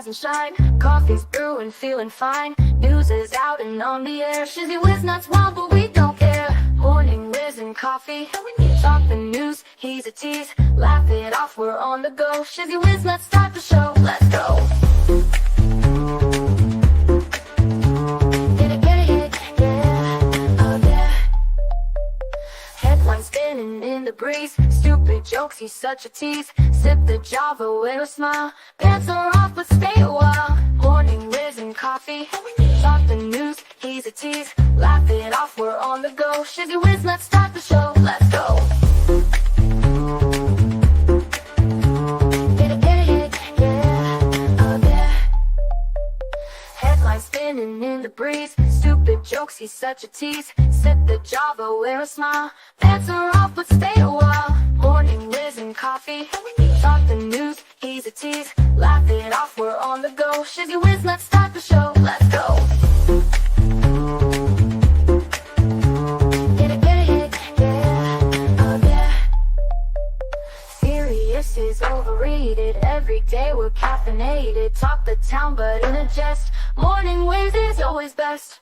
rise and shine. Coffee's brewing, feeling fine. News is out and on the air. Shizzy whiz nuts wild, but we don't care. Morning whiz and coffee. Talk the news, he's a tease. Laugh it off, we're on the go. Shizzy whiz nuts, start the show. Let's go. Spinning in the breeze, stupid jokes, he's such a tease. Sip the Java with a smile. Pants are off, but stay a while. Morning whiz and coffee. Talk the news, he's a tease. Laugh it off, we're on the go. Shizzy whiz, let's start the show. Let's go. Headlines spinning in the breeze, stupid jokes, he's such a tease. Sip the Java, wear a smile. Pants are off, but stay a while. Morning whiz and coffee. Talk the news, he's a tease. Laugh it off, we're on the go. Shizzy whiz, let's start the show. Let's go. Serious is overrated. Every day we're caffeinated. Talk the town, but in a jest. Morning whiz is always best.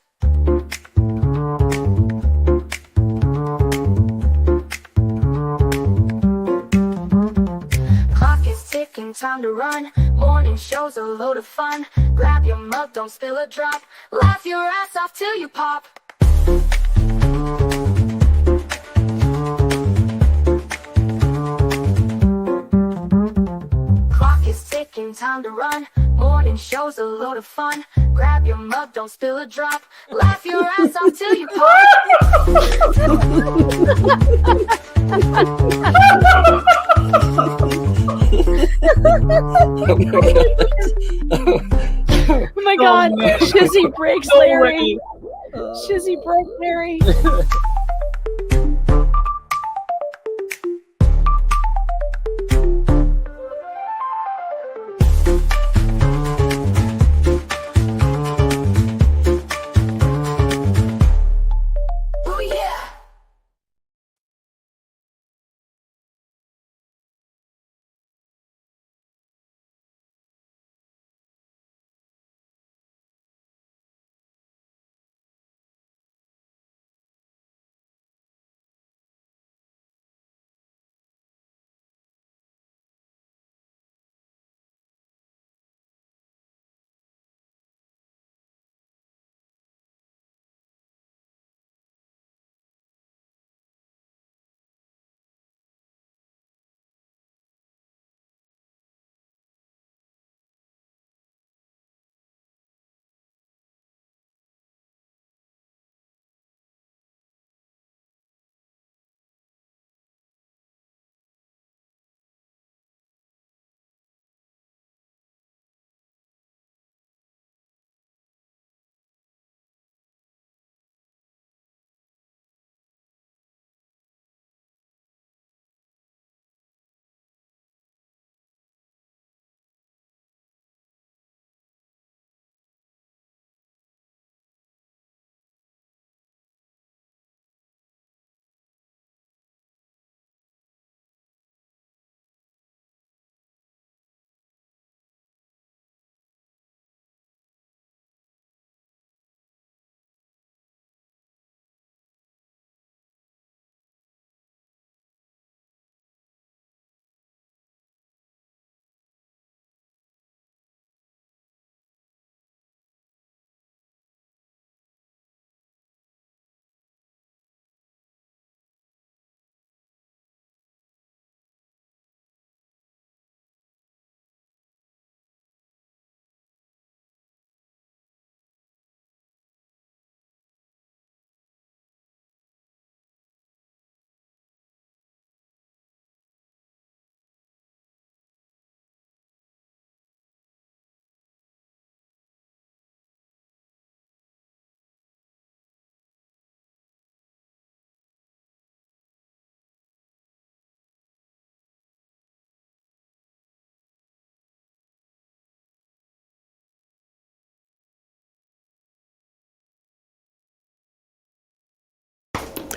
Clock is ticking, time to run. Morning show's a load of fun. Grab your mug, don't spill a drop. Laugh your ass off till you pop. Clock is ticking, time to run. Morning show's a load of fun. Grab your mug, don't spill a drop. Laugh your ass off till you pop. Oh my god, Shizzy breaks Larry. Shizzy broke Larry.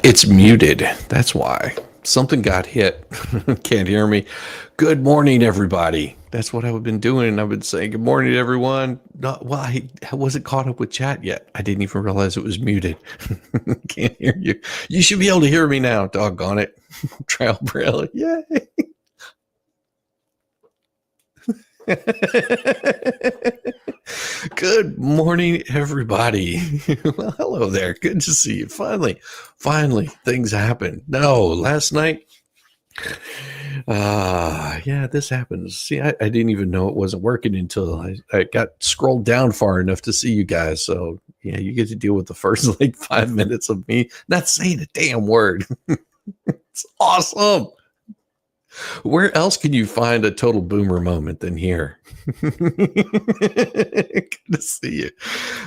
It's muted. That's why. something got hit. Can't hear me. Good morning, everybody. That's what I've been doing. I've been saying good morning to everyone. I wasn't caught up with chat yet. I didn't even realize it was muted. Can't hear you. You should be able to hear me now. Doggone it. Trial Braille. Yay. Good morning, everybody. Well, hello there. Good to see you. Finally, things happened. No, last night. Yeah, this happens. See, I didn't even know it wasn't working until I got scrolled down far enough to see you guys. So yeah, you get to deal with the first like 5 minutes of me not saying a damn word. It's awesome. Where else can you find a total boomer moment than here? Good to see you.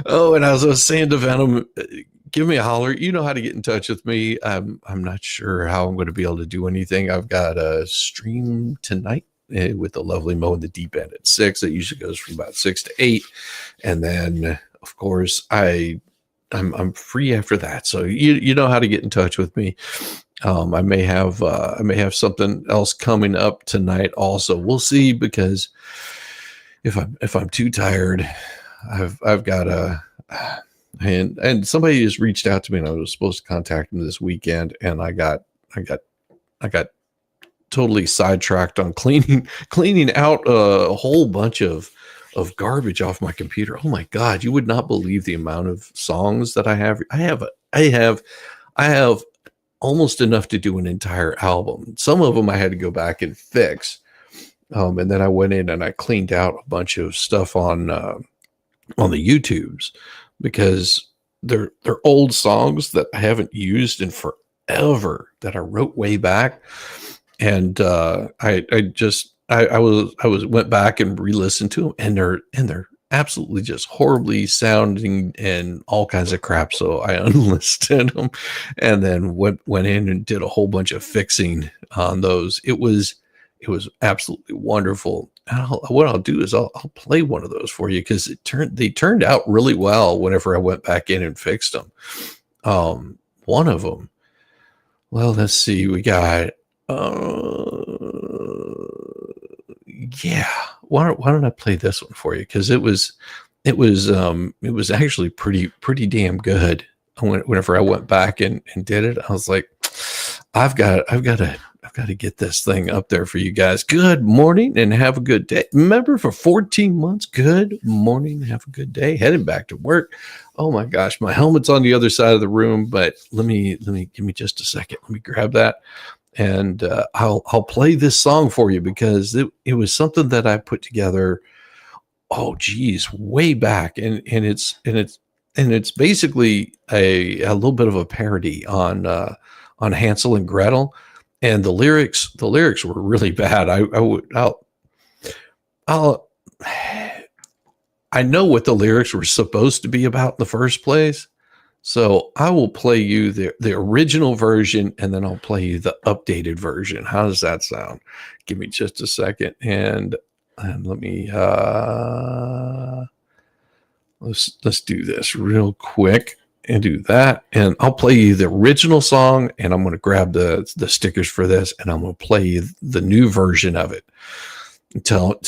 Oh, and as I was saying to Venom, give me a holler. You know how to get in touch with me. I'm not sure how I'm going to be able to do anything. I've got a stream tonight with the lovely Mo in the Deep End at 6. It usually goes from about 6 to 8. And then, of course, I'm free after that. So you know how to get in touch with me. I may have something else coming up tonight also. We'll see, because if I'm too tired, I've got and somebody has reached out to me, and I was supposed to contact them this weekend, and I got totally sidetracked on cleaning out a whole bunch of garbage off my computer. Oh my God, you would not believe the amount of songs that I have. I have almost enough to do an entire album. Some of them I had to go back and fix. And then I went in and I cleaned out a bunch of stuff on the YouTubes, because they're old songs that I haven't used in forever, that I wrote way back. And I went back and re-listened to them, and they're absolutely just horribly sounding and all kinds of crap. So I unlisted them and then went in and did a whole bunch of fixing on those. It was absolutely wonderful. What I'll do is I'll play one of those for you, because they turned out really well whenever I went back in and fixed them. One of them, well, let's see, we got yeah. Why don't I play this one for you? Because it was actually pretty damn good. Whenever I went back and did it, I was like, I've got to get this thing up there for you guys. Good morning and have a good day. Remember, for 14 months, good morning, have a good day. Heading back to work. Oh my gosh, my helmet's on the other side of the room, but give me just a second. Let me grab that. And I'll play this song for you, because it was something that I put together. Oh geez, way back, and it's basically a little bit of a parody on Hansel and Gretel, and the lyrics were really bad. I know what the lyrics were supposed to be about in the first place. So I will play you the original version, and then I'll play you the updated version. How does that sound? Give me just a second, and let me let's do this real quick and do that. And I'll play you the original song, and I'm going to grab the stickers for this, and I'm going to play you the new version of it. Tell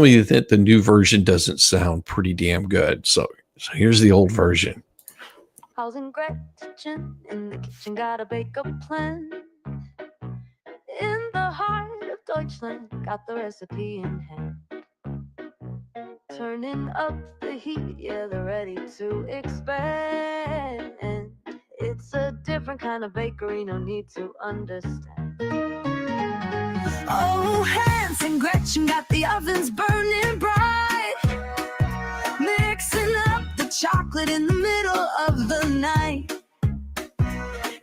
me that the new version doesn't sound pretty damn good. So here's the old version. How's in Gretchen in the kitchen, gotta bake a plan. In the heart of Deutschland, got the recipe in hand. Turning up the heat, yeah, they're ready to expand. It's a different kind of bakery, no need to understand. Oh, Hans and Gretchen got the ovens burning bright, mixing up the chocolate in the middle of the night.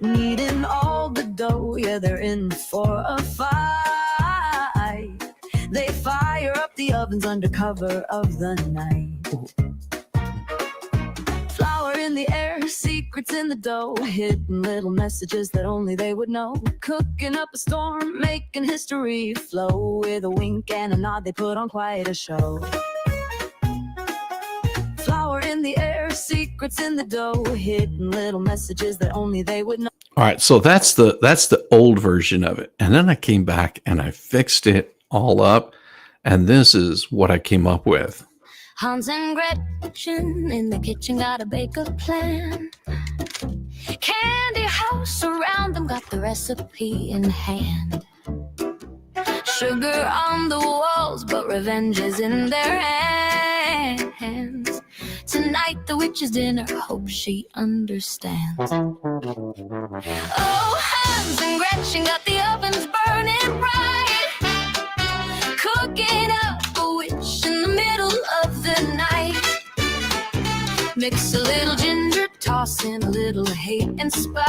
Kneading all the dough, yeah, they're in for a fight. They fire up the ovens under cover of the night. Flour in the air, secrets in the dough, hidden little messages that only they would know. Cooking up a storm, making history flow. With a wink and a nod, they put on quite a show. Flour in the air, secrets in the dough, hidden little messages that only they would know. All right, so that's the old version of it. And then I came back and I fixed it all up. And this is what I came up with. Hans and Gretchen in the kitchen got a bake a plan. Candy house around them got the recipe in hand. Sugar on the walls, but revenge is in their hands. Tonight the witch's dinner, hope she understands. Oh, Hans and Gretchen got the ovens burning bright, cooking up a witch in the middle of the night. Mix a little ginger, toss in a little hate and spite.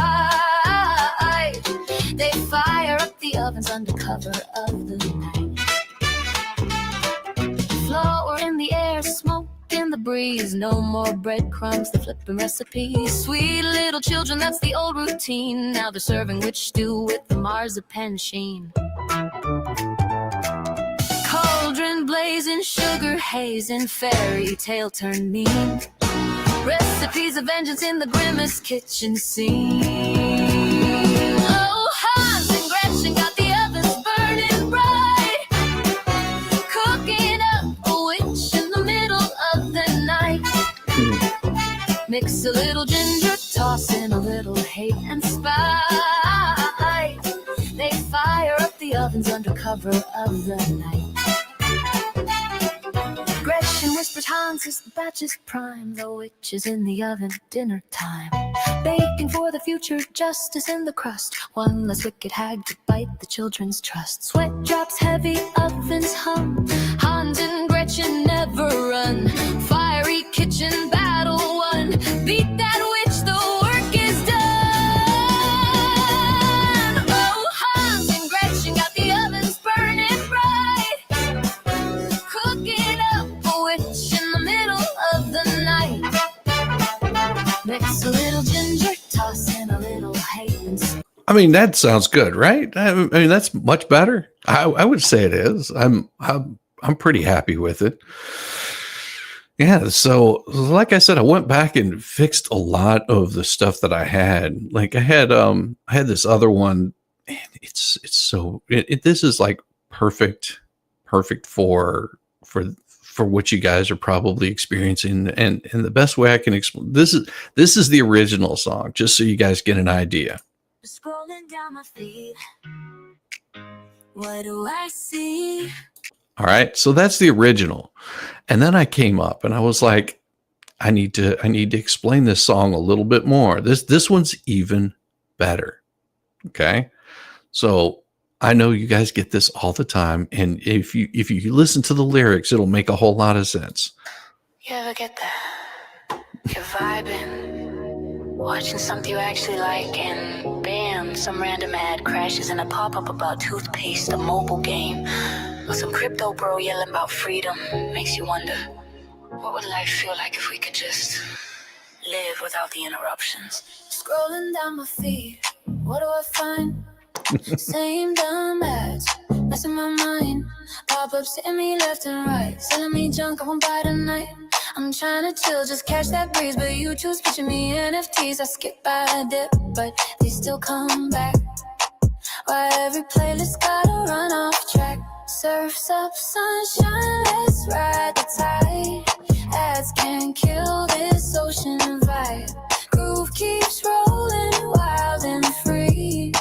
They fire up the ovens under cover of the night. Flour in the air, smoke in the breeze. No more breadcrumbs, they're flipping recipes. Sweet little children, that's the old routine. Now they're serving witch stew with the marzipan sheen. Cauldron blazing, sugar hazing, fairy tale turned mean. Recipes of vengeance in the grimmest kitchen scene. Oh, Hans and Gretchen got the ovens burning bright, cooking up a witch in the middle of the night. Mix a little ginger, toss in a little hate and spite. They fire up the ovens under cover of the night. Gretchen whispers, Hans is the batch is prime. The witch is in the oven, dinner time. Baking for the future, justice in the crust. One less wicked hag to bite the children's trust. Sweat drops heavy, ovens hum. Hans and Gretchen never run. Fiery kitchen battle won. Beat that witch, the work is done. Oh, Hans and Gretchen got the ovens burning bright, cooking up a witch in the middle of the night. Mix a little ginger, toss in a little hate and I mean, that sounds good, right? I mean, that's much better. I would say it is. I'm pretty happy with it. Yeah. So, like I said, I went back and fixed a lot of the stuff that I had. Like I had this other one. And it's so. This is like perfect for what you guys are probably experiencing. And the best way I can explain this is the original song, just so you guys get an idea. scrolling down my feed. What do I see? All right. So that's the original. And then I came up and I was like, I need to explain this song a little bit more. This one's even better. Okay. So I know you guys get this all the time. And if you listen to the lyrics, it'll make a whole lot of sense. You ever get that? You're vibing, watching something you actually like, and bam, some random ad crashes in a pop-up about toothpaste, a mobile game, or some crypto bro yelling about freedom. Makes you wonder, what would life feel like if we could just live without the interruptions? Scrolling down my feed, what do I find? Same dumb ads, messing my mind. Pop-ups hitting me left and right, selling me junk I won't buy tonight. I'm trying to chill, just catch that breeze, but you choose pitching me NFTs. I skip by a dip, but they still come back. Why every playlist gotta run off track? Surfs up, sunshine, let's ride the tide. Ads can't kill this ocean vibe. Groove keeps rolling wild and free.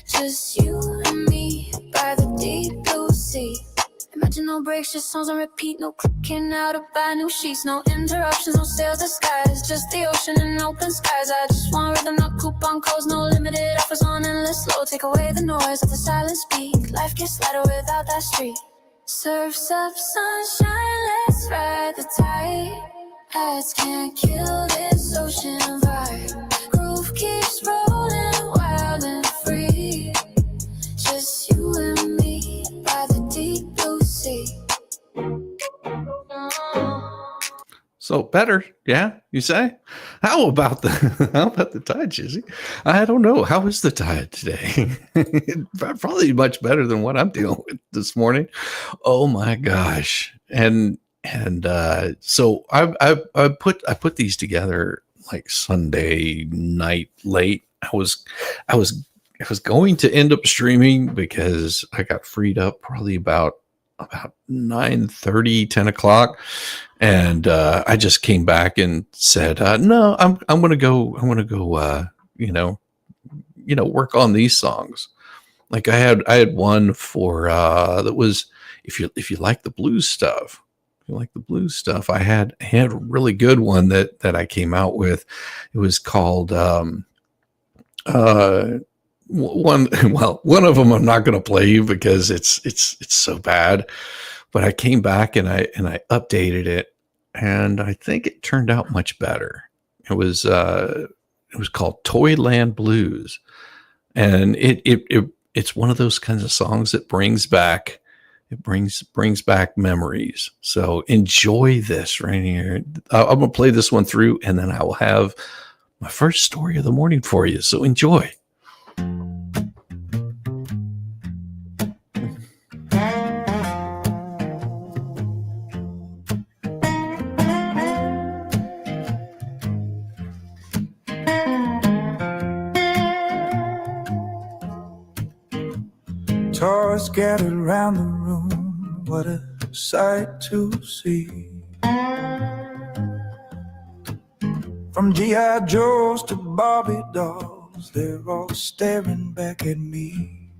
Just you and me by the deep blue sea. Imagine no breaks, just songs on repeat. No clicking out to buy new sheets. No interruptions, no sales disguise. Just the ocean and open skies. I just want rhythm, no coupon codes. No limited offers on endless low. Take away the noise of the silent speak. Life gets lighter without that street. Surfs up, sunshine, let's ride the tide. Ads can't kill this ocean vibe. Groove keeps rolling wild and free. Just you and me by the deep blue sea. So better, yeah, you say? How about the tide, Chizzy? I don't know. How is the tide today? Probably much better than what I'm dealing with this morning. Oh my gosh. And so I put these together like Sunday night late, I was I was I was going to end up streaming because I got freed up probably about 9:30, 10 o'clock, and I just came back and said, "No, I'm gonna go. I'm gonna go. Work on these songs." Like I had one for that was if you like the blues stuff. If you like the blues stuff, I had a really good one that I came out with. It was called uh one one of them I'm not going to play you because it's so bad, but I came back and I updated it, and I think it turned out much better. It was called Toyland Blues, and it's one of those kinds of songs that brings back memories. So enjoy this right here. I'm gonna play this one through, and then I will have my first story of the morning for you. So enjoy. Toys scattered around the room, what a sight to see. From G.I. Joes to Barbie dolls, they're all staring back at me.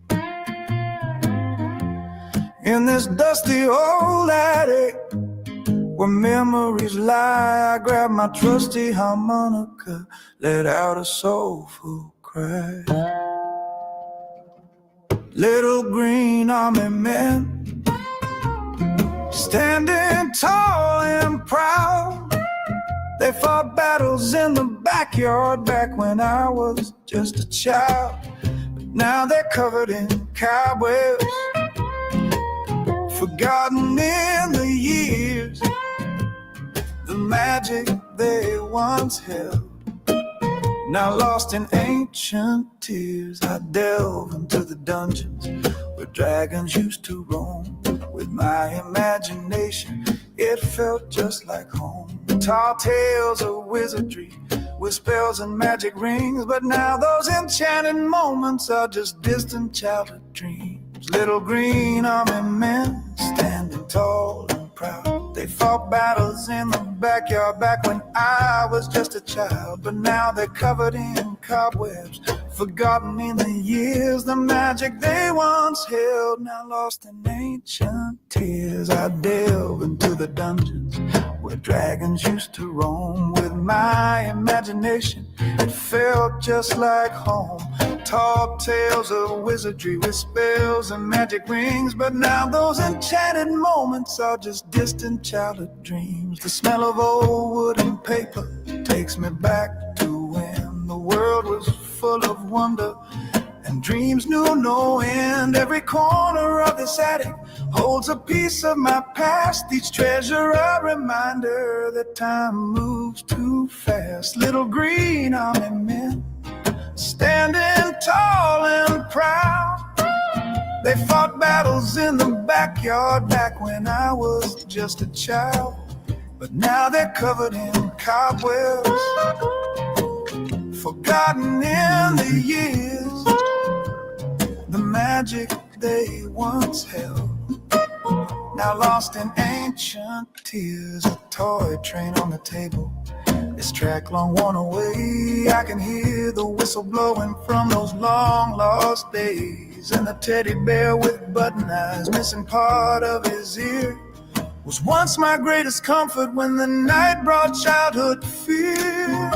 In this dusty old attic where memories lie, I grab my trusty harmonica, let out a soulful cry. Little green army men, standing tall and proud. They fought battles in the backyard back when I was just a child. But now they're covered in cobwebs, forgotten in the years, the magic they once held. Now lost in ancient tears, I delve into the dungeons where dragons used to roam. With my imagination, it felt just like home. Tall tales of wizardry with spells and magic rings, but now those enchanted moments are just distant childhood dreams. Little green army men, standing tall and proud. They fought battles in the backyard back when I was just a child, but now they're covered in cobwebs, forgotten in the years, the magic they once held, now lost in ancient tears. I delve into the dungeons where dragons used to roam. With my imagination, it felt just like home. Tall tales of wizardry with spells and magic rings, but now those enchanted moments are just distant childhood dreams. The smell of old wood and paper takes me back to when the world was full of wonder and dreams knew no end. Every corner of this attic holds a piece of my past, each treasure a reminder that time moves too fast. Little green army men, standing tall and proud. They fought battles in the backyard back when I was just a child, but now they're covered in cobwebs, forgotten in the years, the magic they once held, now lost in ancient tears. A toy train on the table, this track long worn away. I can hear the whistle blowing from those long lost days, and the teddy bear with button eyes missing part of his ear was once my greatest comfort when the night brought childhood fear.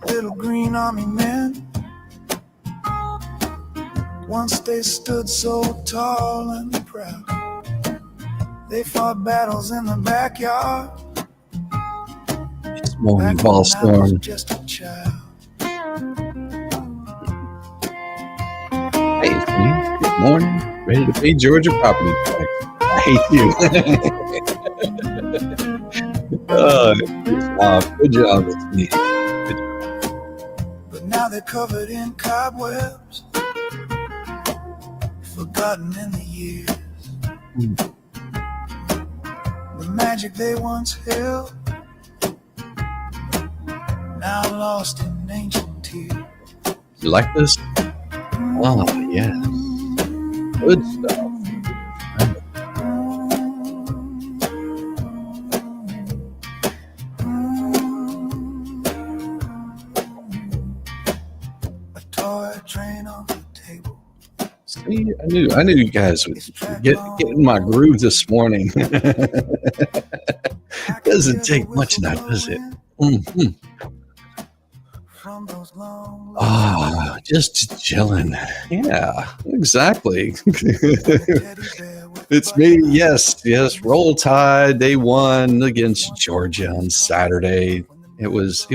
Little green army men, once they stood so tall and proud. They fought battles in the backyard. It's morning Back ball when I was storm. just a child. morning, ready to pay Georgia property tax. I hate you. Good job. Good job. But now they're covered in cobwebs, forgotten in the years. The magic they once held, now lost in ancient tears. You like this? Oh, yeah. Good stuff. A toy train on the table. See, I knew you guys would get in my groove this morning. Doesn't take much now, does it? Mm-hmm. Just chilling. Yeah, exactly. It's me. Yes. Roll Tide. They won against Georgia on Saturday. It was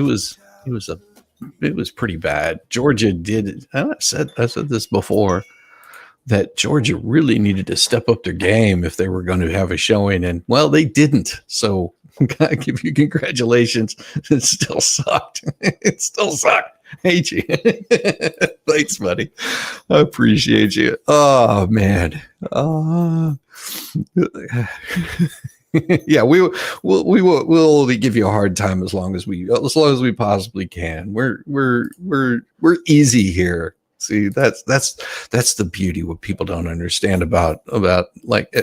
pretty bad. Georgia did. I said this before, that Georgia really needed to step up their game if they were going to have a showing, and well, they didn't. So I give you congratulations. It still sucked. It still sucked. Hate you. Thanks, buddy. I appreciate you. Oh man. Yeah, we'll only give you a hard time as long as we possibly can. We're easy here. See, that's the beauty. What people don't understand about like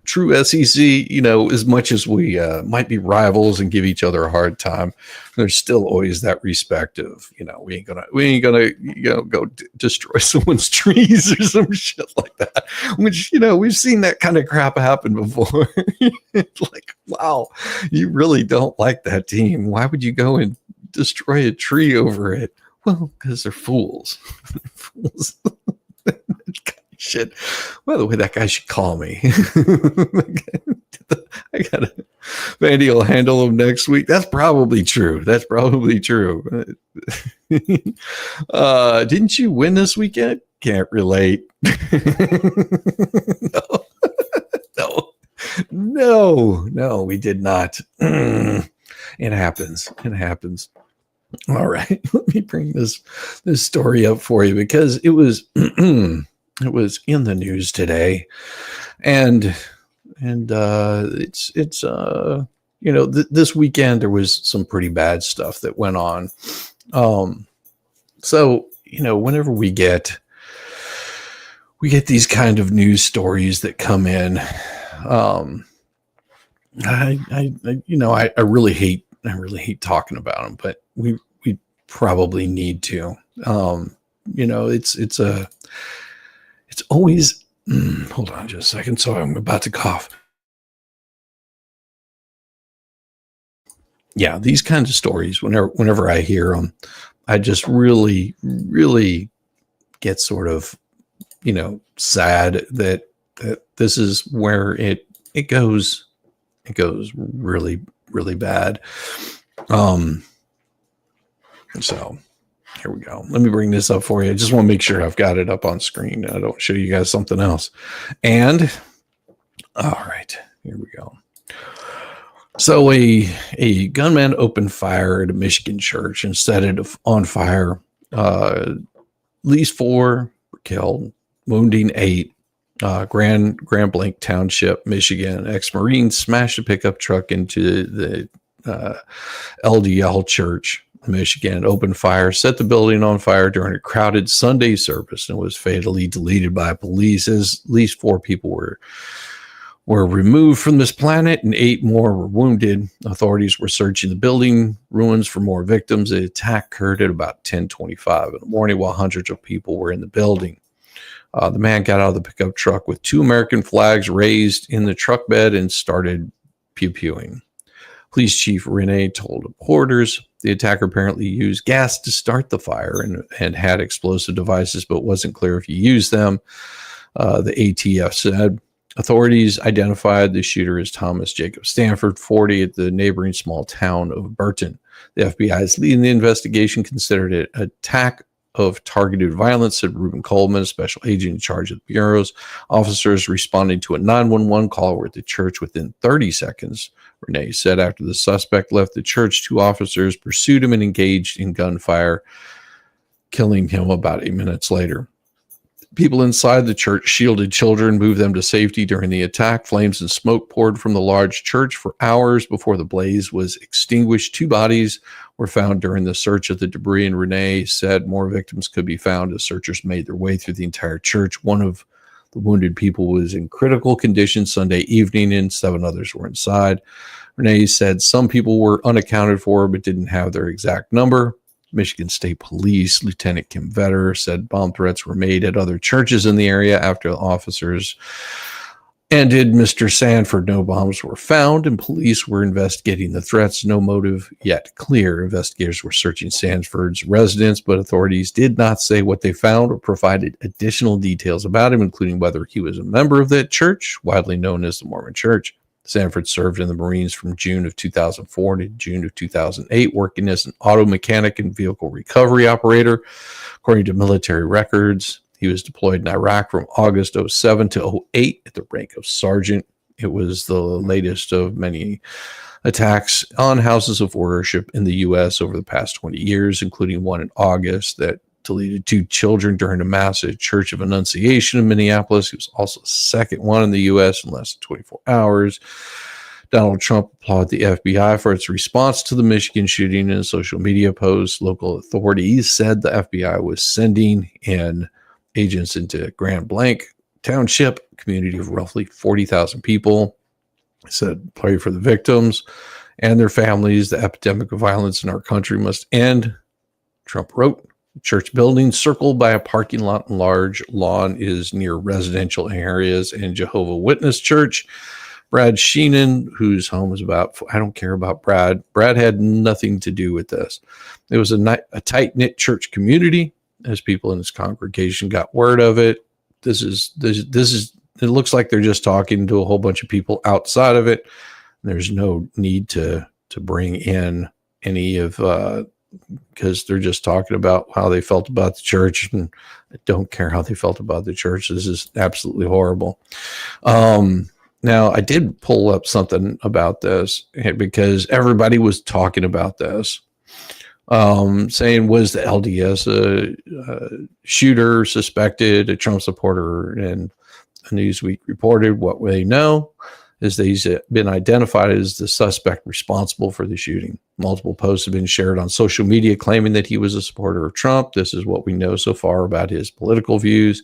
true SEC, as much as we might be rivals and give each other a hard time, there's still always that respect of, we ain't gonna go destroy someone's trees or some shit like that, which, we've seen that kind of crap happen before. It's like, wow, you really don't like that team. Why would you go and destroy a tree over it? Well, because they're fools. They're fools. Shit. By the way, that guy should call me. I gotta. Vandy will handle him next week. That's probably true. Didn't you win this weekend? Can't relate. No, we did not. It happens. All right, let me bring this story up for you because it was it was in the news today, and it's this weekend there was some pretty bad stuff that went on. So whenever we get these kind of news stories that come in, I really hate talking about them, but we probably need to. It's always hold on just a second. So I'm about to cough. Yeah, these kinds of stories, whenever I hear them, I just really get sort of, sad that this is where it goes. It goes really, really bad. So here we go. Let me bring this up for you. I just want to make sure I've got it up on screen. I don't show you guys something else. And all right, here we go. So a gunman opened fire at a Michigan church and set it on fire. At least 4 were killed, wounding 8. Grand Blanc Township, Michigan. Ex-Marine smashed a pickup truck into the LDL Church, Michigan, opened fire, set the building on fire during a crowded Sunday service, and was fatally deleted by police. As at least 4 people were removed from this planet and 8 more were wounded. Authorities were searching the building ruins for more victims. The attack occurred at about 10:25 in the morning while hundreds of people were in the building. The man got out of the pickup truck with 2 American flags raised in the truck bed and started pew-pewing. Police Chief Renee told reporters the attacker apparently used gas to start the fire and had explosive devices, but wasn't clear if he used them. The ATF said authorities identified the shooter as Thomas Jacob Stanford, 40, at the neighboring small town of Burton. The FBI is leading the investigation, considered it an attack of targeted violence, said Reuben Coleman, a special agent in charge of the bureaus. Officers responding to a 911 call were at the church within 30 seconds. Renee said after the suspect left the church, 2 officers pursued him and engaged in gunfire, killing him about 8 minutes later. People inside the church shielded children, moved them to safety during the attack. Flames and smoke poured from the large church for hours before the blaze was extinguished. 2 bodies were found during the search of the debris, and Renee said more victims could be found as searchers made their way through the entire church. One of the wounded people was in critical condition Sunday evening, and 7 others were inside. Renee said some people were unaccounted for but didn't have their exact number. Michigan State Police Lieutenant Kim Vetter said bomb threats were made at other churches in the area after officers ended Mr. Sanford. No bombs were found, and police were investigating the threats. No motive yet clear. Investigators were searching Sanford's residence, but authorities did not say what they found or provided additional details about him, including whether he was a member of that church, widely known as the Mormon Church. Sanford served in the Marines from June of 2004 to June of 2008, working as an auto mechanic and vehicle recovery operator. According to military records, he was deployed in Iraq from August 07 to 08 at the rank of sergeant. It was the latest of many attacks on houses of worship in the U.S. over the past 20 years, including one in August that deleted 2 children during a mass at Church of Annunciation in Minneapolis. It was also the second one in the U.S. in less than 24 hours. Donald Trump applauded the FBI for its response to the Michigan shooting in a social media post. Local authorities said the FBI was sending in agents into Grand Blanc Township, a community of roughly 40,000 people. It said, pray for the victims and their families. The epidemic of violence in our country must end. Trump wrote, church building circled by a parking lot and large lawn is near residential areas and Jehovah's Witness Church. Brad Sheenan, whose home is about, I don't care about Brad. Brad had nothing to do with this. It was a tight-knit church community as people in his congregation got word of it. This is, it looks like they're just talking to a whole bunch of people outside of it. There's no need to bring in any of, because they're just talking about how they felt about the church, and I don't care how they felt about the church. This is absolutely horrible. Now, I did pull up something about this because everybody was talking about this, saying, was the LDS a shooter suspected, a Trump supporter? And Newsweek reported what they know is that he's been identified as the suspect responsible for the shooting. Multiple posts have been shared on social media claiming that he was a supporter of Trump. This is what we know so far about his political views.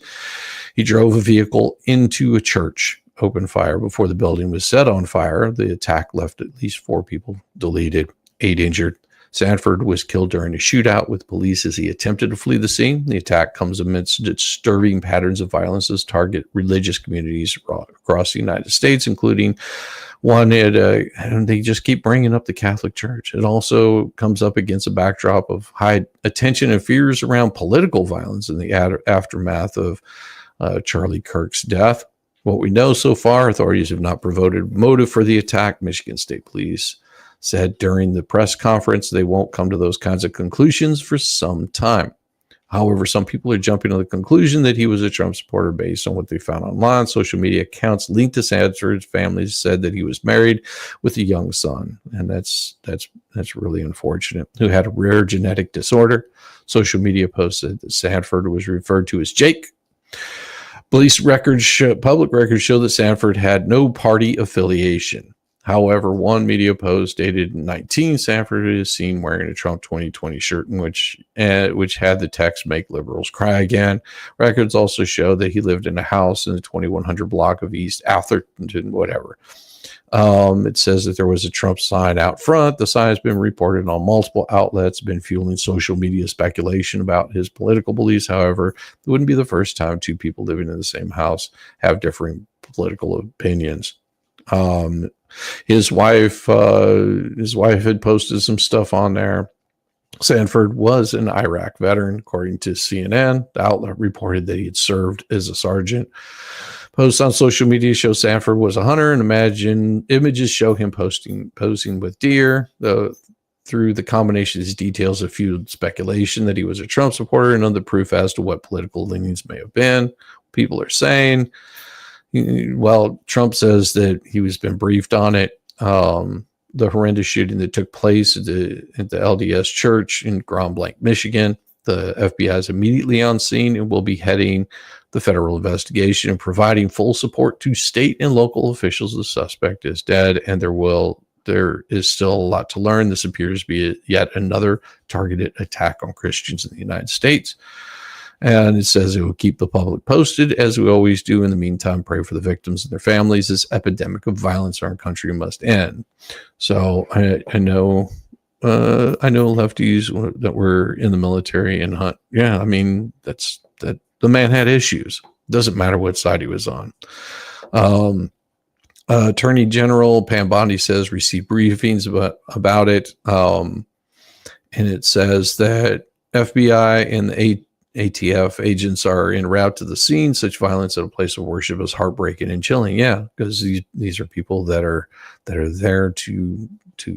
He drove a vehicle into a church, opened fire before the building was set on fire. The attack left at least 4 people deleted, 8 injured. Sanford was killed during a shootout with police as he attempted to flee the scene. The attack comes amidst disturbing patterns of violence that target religious communities across the United States, including one and they just keep bringing up the Catholic Church. It also comes up against a backdrop of high attention and fears around political violence in the aftermath of Charlie Kirk's death. What we know so far, authorities have not provided motive for the attack. Michigan State Police said during the press conference they won't come to those kinds of conclusions for some time. However, some people are jumping to the conclusion that he was a Trump supporter based on what they found online. Social media accounts linked to Sanford's family said that he was married with a young son, and that's really unfortunate, who had a rare genetic disorder. Social media posted that Sanford was referred to as Jake. Police records public records show that Sanford had no party affiliation. However, one media post dated 19, Sanford is seen wearing a Trump 2020 shirt, in which had the text "Make Liberals Cry Again." Records also show that he lived in a house in the 2100 block of East Atherton, whatever. It says that there was a Trump sign out front. The sign has been reported on multiple outlets, been fueling social media speculation about his political beliefs. However, it wouldn't be the first time 2 people living in the same house have differing political opinions. His wife had posted some stuff on there. Sanford was an Iraq veteran, according to CNN. The outlet reported that he had served as a sergeant. Posts on social media show Sanford was a hunter, and images show him posing with deer. The through the combination of these details have fueled speculation that he was a Trump supporter and other proof as to what political leanings may have been. People are saying, well, Trump says that he was been briefed on it. The horrendous shooting that took place at the LDS church in Grand Blanc, Michigan. The FBI is immediately on scene and will be heading the federal investigation and providing full support to state and local officials. The suspect is dead, and there is still a lot to learn. This appears to be yet another targeted attack on Christians in the United States. And it says it will keep the public posted, as we always do. In the meantime, pray for the victims and their families. This epidemic of violence in our country must end. So I know lefties that were in the military and hunt. Yeah, I mean, that the man had issues. Doesn't matter what side he was on. Attorney General Pam Bondi says received briefings about it. And it says that FBI and the ATF agents are en route to the scene. Such violence at a place of worship is heartbreaking and chilling. Yeah, because these are people that are there to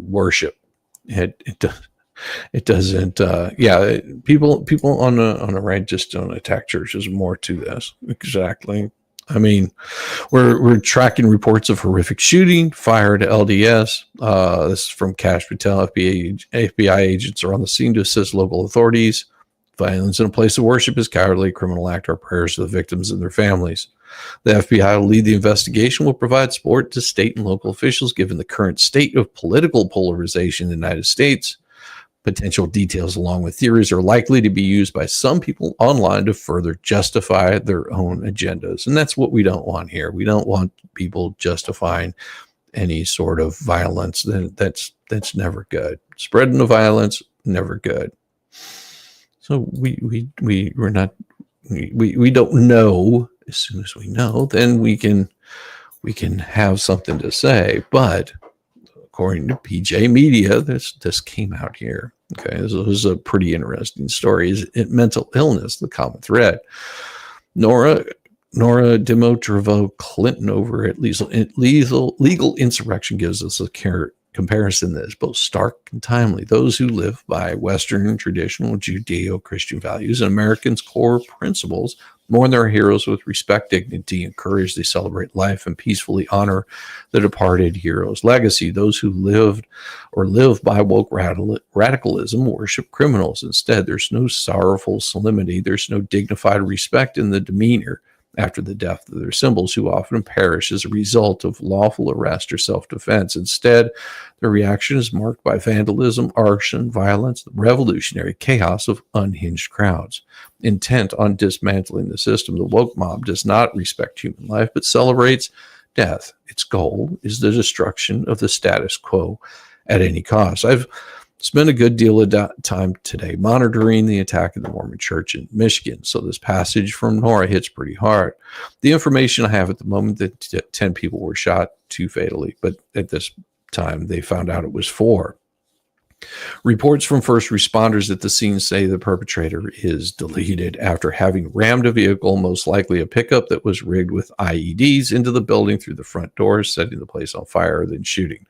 worship. It doesn't. People on the right just don't attack churches. More to this. Exactly. I mean, we're tracking reports of horrific shooting, fire to LDS. This is from Cash Patel. FBI agents are on the scene to assist local authorities. Violence in a place of worship is cowardly, criminal act. Our prayers to the victims and their families. The FBI will lead the investigation, will provide support to state and local officials given the current state of political polarization in the United States. Potential details along with theories are likely to be used by some people online to further justify their own agendas. And that's what we don't want here. We don't want people justifying any sort of violence. That's never good. Spreading the violence, never good. So we don't know. As soon as we know, then we can have something to say. But according to PJ Media, this came out here. Okay, this was a pretty interesting story. Is it mental illness, the common thread? Nora Dimitrova Clinton over at legal insurrection gives us a comparison that is both stark and timely. Those who live by Western traditional Judeo-Christian values and Americans' core principles mourn their heroes with respect, dignity, and courage. They celebrate life and peacefully honor the departed hero's legacy. Those who live by woke radicalism worship criminals. Instead, there's no sorrowful solemnity. There's no dignified respect in the demeanor after the death of their symbols, who often perish as a result of lawful arrest or self-defense. Instead, their reaction is marked by vandalism, arson, violence, the revolutionary chaos of unhinged crowds. Intent on dismantling the system, the woke mob does not respect human life, but celebrates death. Its goal is the destruction of the status quo at any cost. I've spent a good deal of time today monitoring the attack of the Mormon Church in Michigan. So this passage from Nora hits pretty hard. The information I have at the moment that 10 people were shot, 2 fatally, but at this time they found out it was 4. Reports from first responders at the scene say the perpetrator is deleted after having rammed a vehicle, most likely a pickup that was rigged with IEDs, into the building through the front doors, setting the place on fire, then shooting.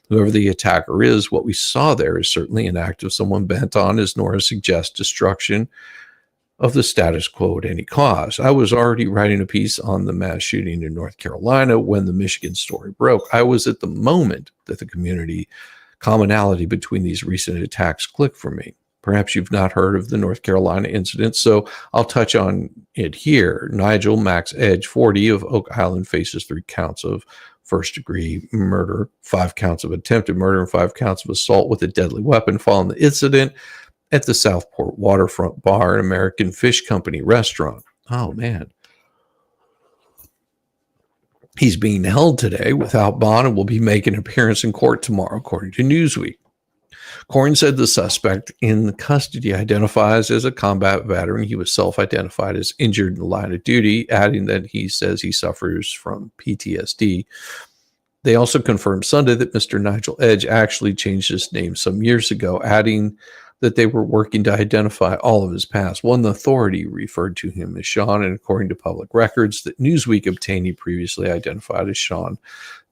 Whoever the attacker is, what we saw there is certainly an act of someone bent on, as Nora suggests, destruction of the status quo at any cost. I was already writing a piece on the mass shooting in North Carolina when the Michigan story broke. I was at the moment that the commonality between these recent attacks clicked for me. Perhaps you've not heard of the North Carolina incident, so I'll touch on it here. Nigel Max Edge, 40, of Oak Island, faces 3 counts of first-degree murder, 5 counts of attempted murder, and 5 counts of assault with a deadly weapon following the incident at the Southport Waterfront Bar, an American Fish Company restaurant. Oh, man. He's being held today without bond and will be making an appearance in court tomorrow, according to Newsweek. Corrin said the suspect in custody identifies as a combat veteran. He was self-identified as injured in the line of duty, adding that he says he suffers from PTSD. They also confirmed Sunday that Mr. Nigel Edge actually changed his name some years ago, adding that they were working to identify all of his past. One authority referred to him as Sean, and according to public records that Newsweek obtained, he previously identified as Sean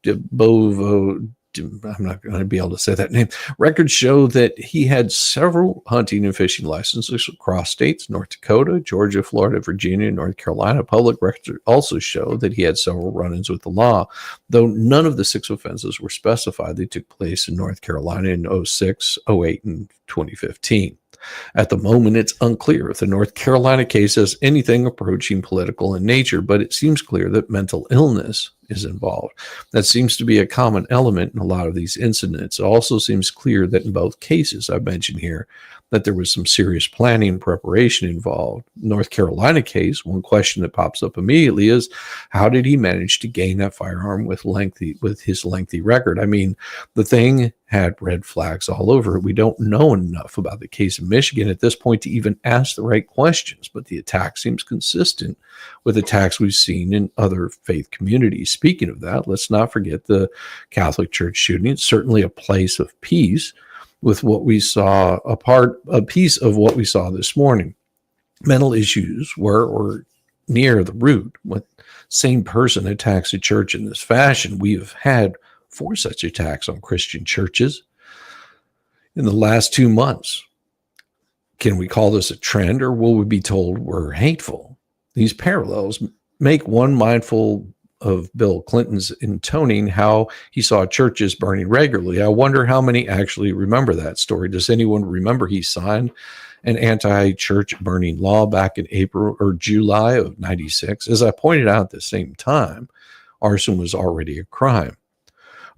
DeBovo I'm not going to be able to say that name. Records show that he had several hunting and fishing licenses across states, North Dakota, Georgia, Florida, Virginia, North Carolina. Public records also show that he had several run-ins with the law, though none of the 6 offenses were specified. They took place in North Carolina in 06, 08, and 2015. At the moment, it's unclear if the North Carolina case has anything approaching political in nature, but it seems clear that mental illness is involved. That seems to be a common element in a lot of these incidents. It also seems clear that in both cases I've mentioned here, that there was some serious planning and preparation involved. North Carolina case, one question that pops up immediately is, how did he manage to gain that firearm with his lengthy record? I mean, the thing had red flags all over it. We don't know enough about the case in Michigan at this point to even ask the right questions, but the attack seems consistent with attacks we've seen in other faith communities. Speaking of that, let's not forget the Catholic Church shooting. It's certainly a place of peace with what we saw, a piece of what we saw this morning. Mental issues were near the root. When same person attacks a church in this fashion, we have had 4 such attacks on Christian churches in the last 2 months. Can we call this a trend, or will we be told we're hateful? These parallels make one mindful of Bill Clinton's intoning how he saw churches burning regularly. I wonder how many actually remember that story. Does anyone remember he signed an anti-church burning law back in April or July of 96? As I pointed out at the same time, arson was already a crime.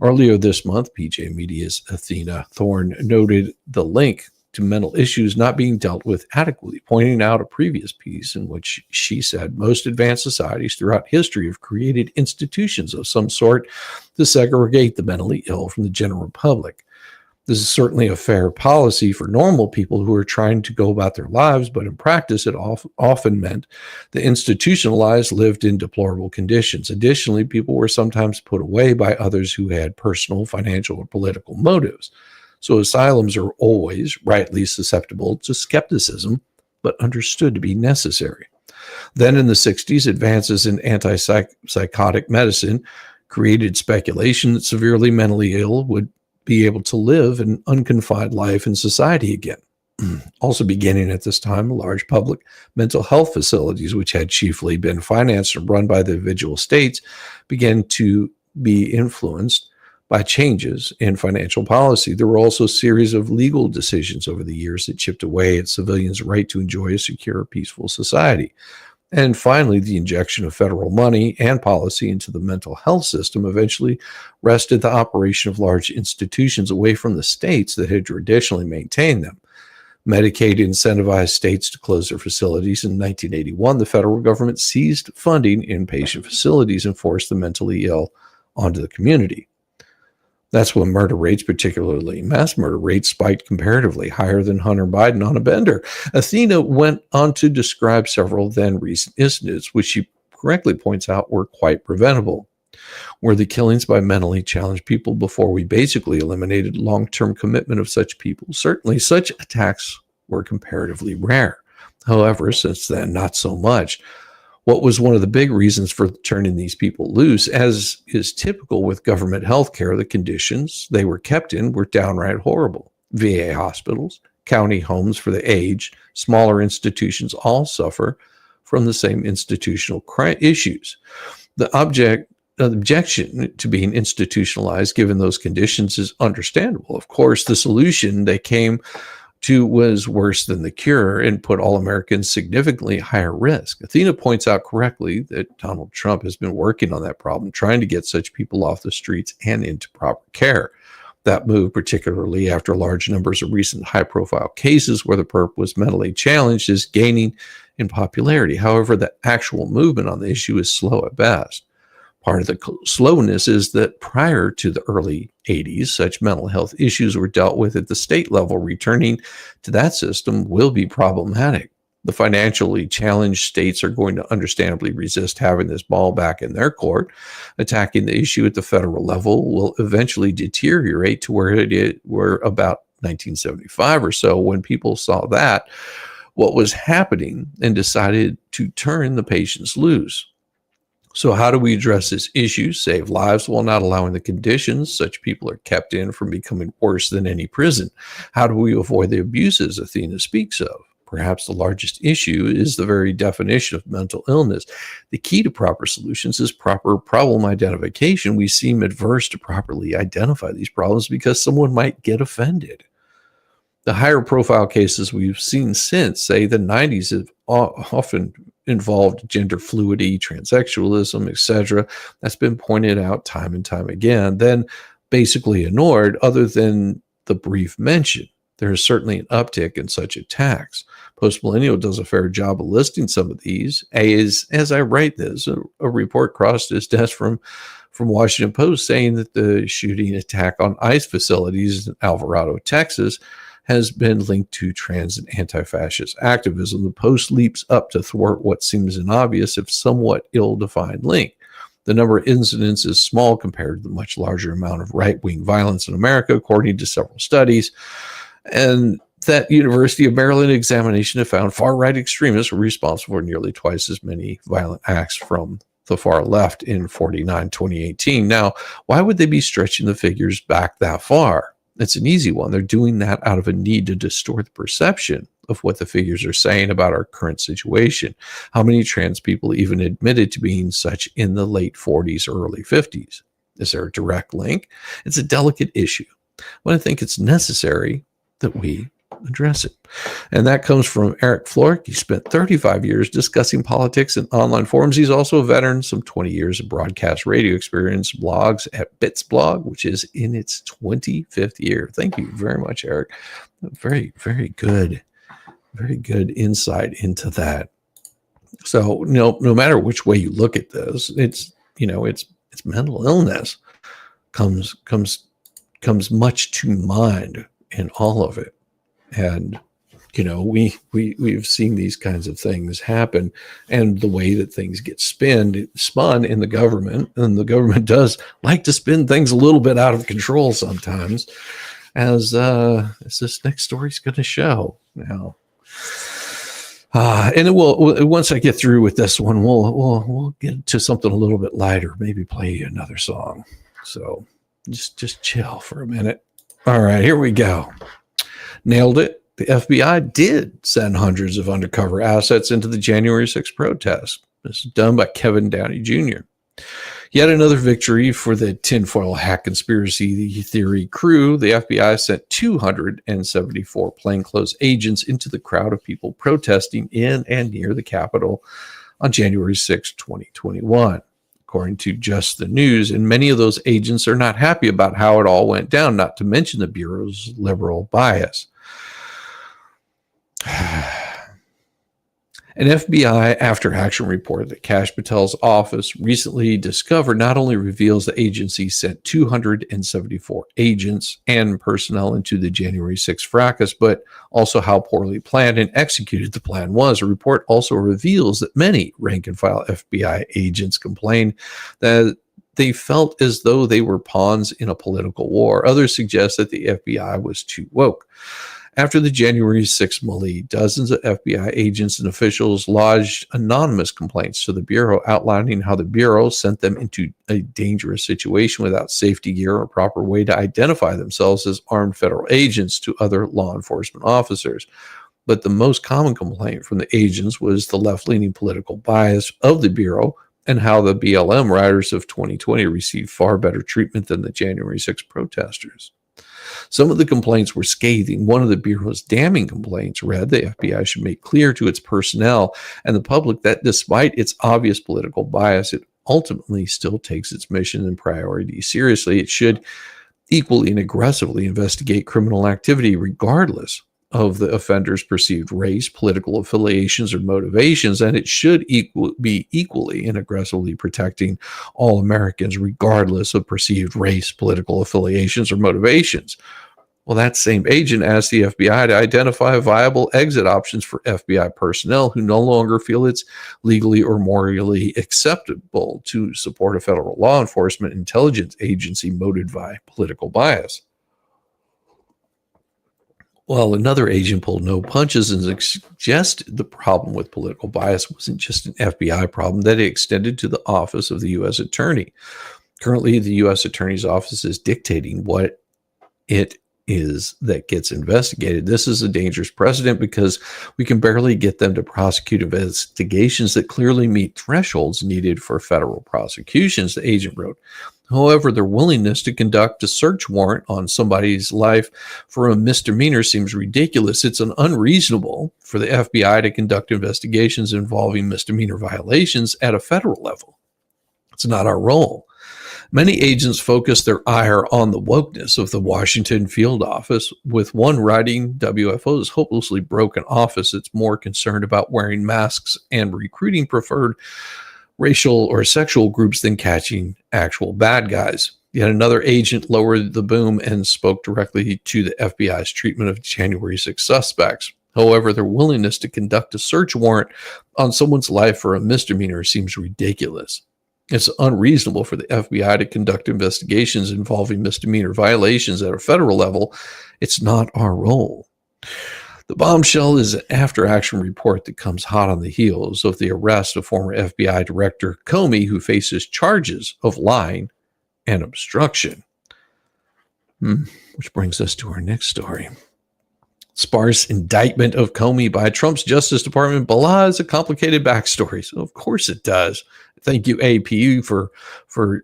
Earlier this month, PJ Media's Athena Thorne noted the link to mental issues not being dealt with adequately, pointing out a previous piece in which she said most advanced societies throughout history have created institutions of some sort to segregate the mentally ill from the general public. This is certainly a fair policy for normal people who are trying to go about their lives, but in practice, it often meant the institutionalized lived in deplorable conditions. Additionally, people were sometimes put away by others who had personal, financial, or political motives. So asylums are always rightly susceptible to skepticism, but understood to be necessary. Then in the 60s, advances in antipsychotic medicine created speculation that severely mentally ill would be able to live an unconfined life in society again. Also beginning at this time, large public mental health facilities, which had chiefly been financed and run by the individual states, began to be influenced by changes in financial policy. There were also a series of legal decisions over the years that chipped away at civilians' right to enjoy a secure, peaceful society. And finally, the injection of federal money and policy into the mental health system eventually wrested the operation of large institutions away from the states that had traditionally maintained them. Medicaid incentivized states to close their facilities. In 1981, the federal government ceased funding inpatient facilities and forced the mentally ill onto the community. That's when murder rates, particularly mass murder rates, spiked comparatively higher than Hunter Biden on a bender. Athena went on to describe several then recent incidents, which she correctly points out were quite preventable. Were the killings by mentally challenged people before we basically eliminated long-term commitment of such people? Certainly, such attacks were comparatively rare. However, since then, not so much. What was one of the big reasons for turning these people loose? As is typical with government health care, the conditions they were kept in were downright horrible. VA hospitals, county homes for the aged, smaller institutions all suffer from the same institutional issues. The objection to being institutionalized given those conditions is understandable. Of course, the solution they came to was worse than the cure and put all Americans significantly higher risk. Athena points out correctly that Donald Trump has been working on that problem, trying to get such people off the streets and into proper care. That move, particularly after large numbers of recent high-profile cases where the perp was mentally challenged, is gaining in popularity. However, the actual movement on the issue is slow at best. Part of the slowness is that prior to the early 80s, such mental health issues were dealt with at the state level. Returning to that system will be problematic. The financially challenged states are going to understandably resist having this ball back in their court. Attacking the issue at the federal level will eventually deteriorate to where it were about 1975 or so, when people saw that what was happening and decided to turn the patients loose. So how do we address this issue, save lives while not allowing the conditions such people are kept in from becoming worse than any prison? How do we avoid the abuses Athena speaks of? Perhaps the largest issue is the very definition of mental illness. The key to proper solutions is proper problem identification. We seem adverse to properly identify these problems because someone might get offended. The higher profile cases we've seen since, say, the 90s have often involved gender fluidity, transsexualism, etc. That's been pointed out time and time again, then basically ignored other than the brief mention. There is certainly an uptick in such attacks. Postmillennial does a fair job of listing some of these. As I write this, a report crossed his desk from Washington Post saying that the shooting attack on ICE facilities in Alvarado, Texas, has been linked to trans and anti-fascist activism. The Post leaps up to thwart what seems an obvious, if somewhat ill-defined link. The number of incidents is small compared to the much larger amount of right-wing violence in America, according to several studies. And that University of Maryland examination have found far-right extremists were responsible for nearly twice as many violent acts from the far left in 2018. Now, why would they be stretching the figures back that far? It's an easy one. They're doing that out of a need to distort the perception of what the figures are saying about our current situation. How many trans people even admitted to being such in the late 40s or early 50s? Is there a direct link? It's a delicate issue, but I think it's necessary that we address it. And that comes from Eric Flork. He spent 35 years discussing politics in online forums. He's also a veteran, some 20 years of broadcast radio experience, blogs at Bits Blog, which is in its 25th year. Thank you very much, Eric. Very, very good insight into that. So, no matter which way you look at this, it's mental illness comes much to mind in all of it. And we've seen these kinds of things happen, and the way that things get spun in the government, and the government does like to spin things a little bit out of control sometimes, as this next story is going to show now. And once I get through with this one, we'll get to something a little bit lighter, maybe play another song. So just chill for a minute. All right, here we go. Nailed it. The FBI did send hundreds of undercover assets into the January 6th protest. This is done by Kevin Downey Jr. Yet another victory for the tinfoil hat conspiracy theory crew. The FBI sent 274 plainclothes agents into the crowd of people protesting in and near the Capitol on January 6, 2021. According to Just the News, and many of those agents are not happy about how it all went down, not to mention the Bureau's liberal bias. An FBI after-action report that Kash Patel's office recently discovered not only reveals the agency sent 274 agents and personnel into the January 6th fracas, but also how poorly planned and executed the plan was. A report also reveals that many rank-and-file FBI agents complained that they felt as though they were pawns in a political war. Others suggest that the FBI was too woke. After the January 6th melee, dozens of FBI agents and officials lodged anonymous complaints to the Bureau outlining how the Bureau sent them into a dangerous situation without safety gear or a proper way to identify themselves as armed federal agents to other law enforcement officers. But the most common complaint from the agents was the left-leaning political bias of the Bureau and how the BLM riders of 2020 received far better treatment than the January 6th protesters. Some of the complaints were scathing. One of the Bureau's damning complaints read the FBI should make clear to its personnel and the public that despite its obvious political bias, it ultimately still takes its mission and priorities seriously. It should equally and aggressively investigate criminal activity regardless of the offender's perceived race, political affiliations, or motivations, and it should be equally and aggressively protecting all Americans regardless of perceived race, political affiliations, or motivations. Well, that same agent asked the FBI to identify viable exit options for FBI personnel who no longer feel it's legally or morally acceptable to support a federal law enforcement intelligence agency motivated by political bias. Well, another agent pulled no punches and suggested the problem with political bias wasn't just an FBI problem, that it extended to the office of the U.S. Attorney. Currently, the U.S. Attorney's Office is dictating what it is that gets investigated. This is a dangerous precedent because we can barely get them to prosecute investigations that clearly meet thresholds needed for federal prosecutions, the agent wrote. However, their willingness to conduct a search warrant on somebody's life for a misdemeanor seems ridiculous. It's unreasonable for the FBI to conduct investigations involving misdemeanor violations at a federal level. It's not our role. Many agents focus their ire on the wokeness of the Washington field office, with one writing, WFO's hopelessly broken office. It's more concerned about wearing masks and recruiting preferred racial or sexual groups than catching actual bad guys. Yet another agent lowered the boom and spoke directly to the FBI's treatment of January 6 suspects. However, their willingness to conduct a search warrant on someone's life for a misdemeanor seems ridiculous. It's unreasonable for the FBI to conduct investigations involving misdemeanor violations at a federal level. It's not our role. The bombshell is an after-action report that comes hot on the heels of the arrest of former FBI Director Comey, who faces charges of lying and obstruction. Which brings us to our next story. Sparse indictment of Comey by Trump's Justice Department belies a complicated backstory. So of course it does. Thank you, AP, for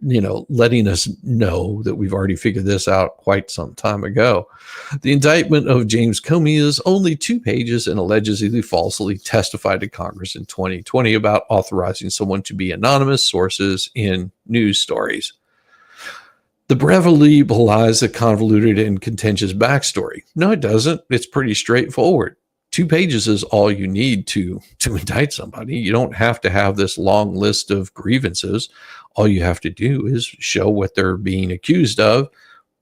letting us know that we've already figured this out quite some time ago. The indictment of James Comey is only 2 pages and alleges he falsely testified to Congress in 2020 about authorizing someone to be anonymous sources in news stories. The brevity belies a convoluted and contentious backstory. No, it doesn't. It's pretty straightforward. 2 pages is all you need to indict somebody. You don't have to have this long list of grievances. All you have to do is show what they're being accused of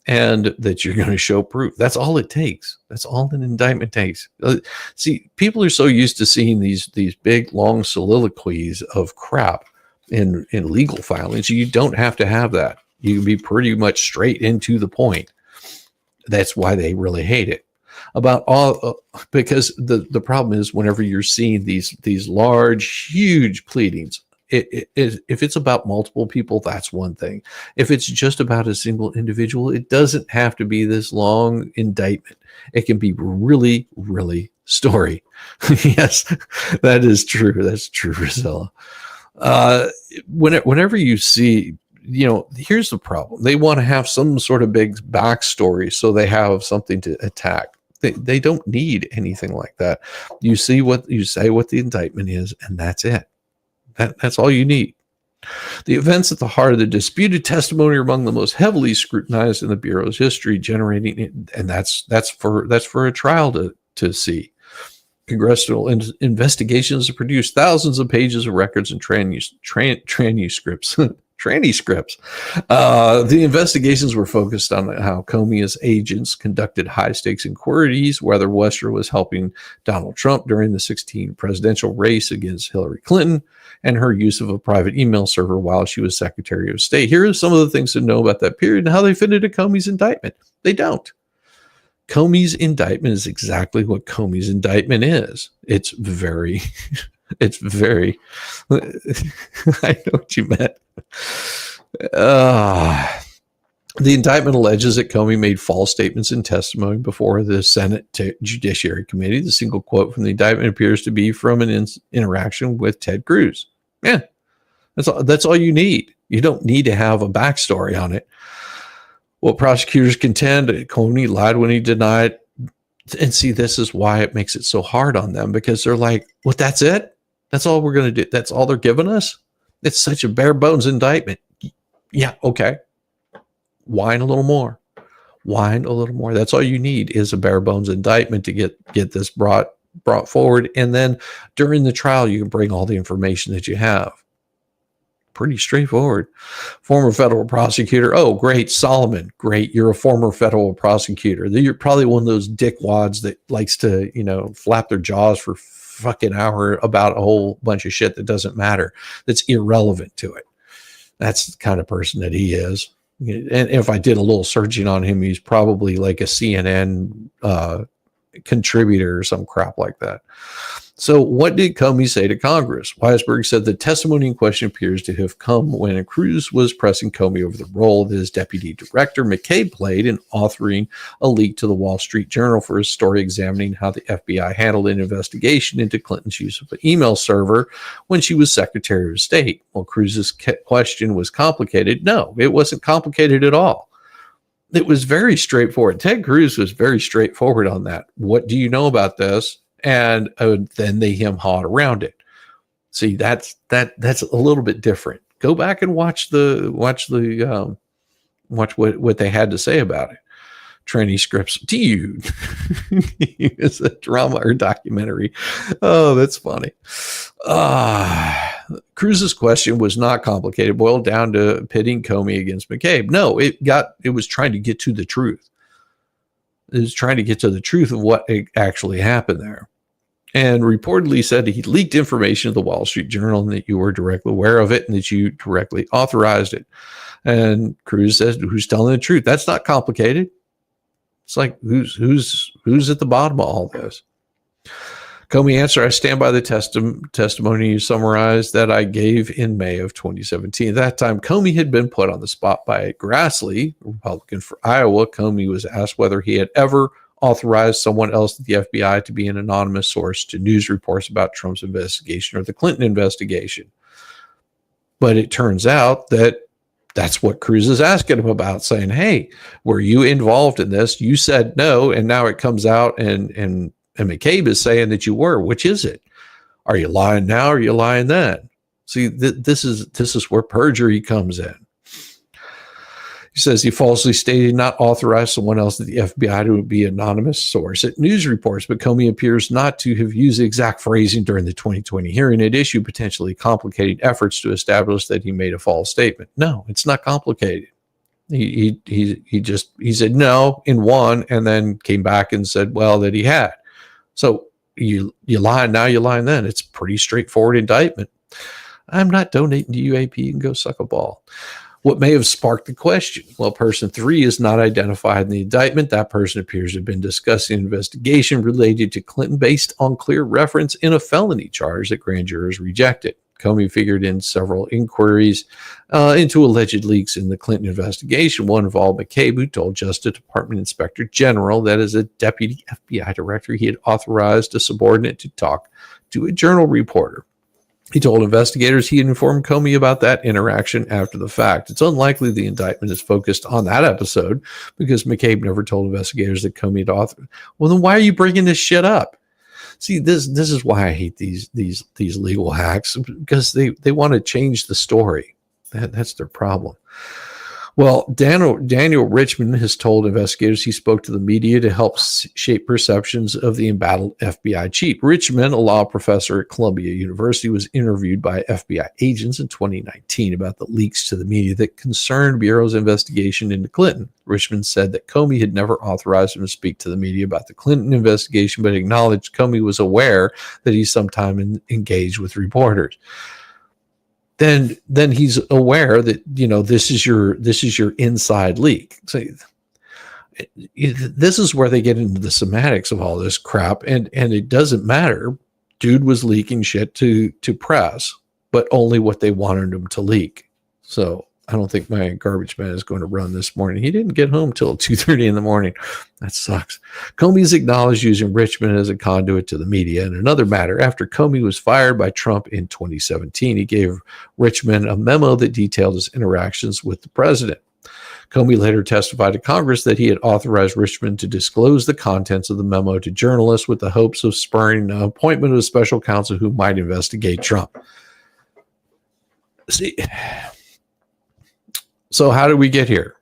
and that you're going to show proof. That's all it takes. That's all an indictment takes. See, people are so used to seeing these big, long soliloquies of crap in legal filings. You don't have to have that. You can be pretty much straight into the point. That's why they really hate it. Because the problem is whenever you're seeing these large, huge pleadings, if it's about multiple people, that's one thing. If it's just about a single individual, it doesn't have to be this long indictment. It can be really, really story. Yes, that is true. That's true, Rosella. Whenever you see, here's the problem. They want to have some sort of big backstory so they have something to attack. They don't need anything like that. You say what the indictment is, and that's it. That's all you need. The events at the heart of the disputed testimony are among the most heavily scrutinized in the Bureau's history, generating, and that's for a trial to see. Congressional investigations have produced thousands of pages of records and transcripts. Transcripts. The investigations were focused on how Comey's agents conducted high-stakes inquiries, whether Wester was helping Donald Trump during the 2016 presidential race against Hillary Clinton, and her use of a private email server while she was Secretary of State. Here are some of the things to know about that period and how they fit into Comey's indictment. They don't. Comey's indictment is exactly what Comey's indictment is. It's very... I know what you meant. The indictment alleges that Comey made false statements in testimony before the Senate Judiciary Committee. The single quote from the indictment appears to be from an interaction with Ted Cruz. Yeah, that's all you need. You don't need to have a backstory on it. Well, prosecutors contend that Comey lied when he denied. And see, this is why it makes it so hard on them, because they're like, well, that's it? That's all we're going to do? That's all they're giving us? It's such a bare bones indictment. Yeah, okay. Whine a little more. Whine a little more. That's all you need is a bare bones indictment to get this brought forward. And then during the trial, you can bring all the information that you have. Pretty straightforward. Former federal prosecutor. Oh, great. Solomon. Great. You're a former federal prosecutor. You're probably one of those dickwads that likes to, flap their jaws for fucking hour about a whole bunch of shit that doesn't matter. That's irrelevant to it. That's the kind of person that he is. And if I did a little searching on him, he's probably like a CNN contributor or some crap like that. So what did Comey say to Congress? Weisberg said the testimony in question appears to have come when Cruz was pressing Comey over the role that his deputy director McCabe played in authoring a leak to the Wall Street Journal for his story examining how the FBI handled an investigation into Clinton's use of an email server when she was Secretary of State. Well, Cruz's question was complicated. No, it wasn't complicated at all. It was very straightforward. Ted Cruz was very straightforward on that. What do you know about this? And then they hem-hawed around it. See, that's a little bit different. Go back and watch what they had to say about it. Tranny scripts. Do you? It's a drama or documentary. Oh, that's funny. Cruz's question was not complicated. Boiled down to pitting Comey against McCabe. No, it was trying to get to the truth. It was trying to get to the truth of what actually happened there. And reportedly said he leaked information to the Wall Street Journal and that you were directly aware of it and that you directly authorized it. And Cruz says, who's telling the truth? That's not complicated. It's like, who's at the bottom of all this? Comey answer, I stand by the testimony you summarized that I gave in May of 2017. At that time, Comey had been put on the spot by Grassley, Republican for Iowa. Comey was asked whether he had ever authorized someone else at the FBI to be an anonymous source to news reports about Trump's investigation or the Clinton investigation. But it turns out that that's what Cruz is asking him about, saying, hey, were you involved in this? You said no, and now it comes out and McCabe is saying that you were. Which is it? Are you lying now or are you lying then? See, this is where perjury comes in. He says he falsely stated not authorized someone else at the FBI to be an anonymous source at news reports, but Comey appears not to have used the exact phrasing during the 2020 hearing at issue, potentially complicating efforts to establish that he made a false statement. No, it's not complicated. He said no in one and then came back and said, well, that he had. So you lying now, you lying then. It's pretty straightforward indictment. I'm not donating to UAP. You can go suck a ball. What may have sparked the question? Well, person 3 is not identified in the indictment. That person appears to have been discussing an investigation related to Clinton based on clear reference in a felony charge that grand jurors rejected. Comey figured in several inquiries into alleged leaks in the Clinton investigation. One involved McCabe, who told Justice Department Inspector General that as a deputy FBI director, he had authorized a subordinate to talk to a journal reporter. He told investigators he had informed Comey about that interaction after the fact. It's unlikely the indictment is focused on that episode because McCabe never told investigators that Comey had authored. Well, then why are you bringing this shit up? See, this is why I hate these legal hacks, because they want to change the story. That's their problem. Well, Daniel Richman has told investigators he spoke to the media to help shape perceptions of the embattled FBI chief. Richman, a law professor at Columbia University, was interviewed by FBI agents in 2019 about the leaks to the media that concerned Bureau's investigation into Clinton. Richman said that Comey had never authorized him to speak to the media about the Clinton investigation, but acknowledged Comey was aware that he sometimes engaged with reporters. Then he's aware that, this is your inside leak. So this is where they get into the semantics of all this crap, and it doesn't matter. Dude was leaking shit to press, but only what they wanted him to leak. So I don't think my garbage man is going to run this morning. He didn't get home till 2:30 in the morning. That sucks. Comey's acknowledged using Richmond as a conduit to the media. In another matter, after Comey was fired by Trump in 2017, he gave Richmond a memo that detailed his interactions with the president. Comey later testified to Congress that he had authorized Richmond to disclose the contents of the memo to journalists with the hopes of spurring an appointment of a special counsel who might investigate Trump. See, so how did we get here?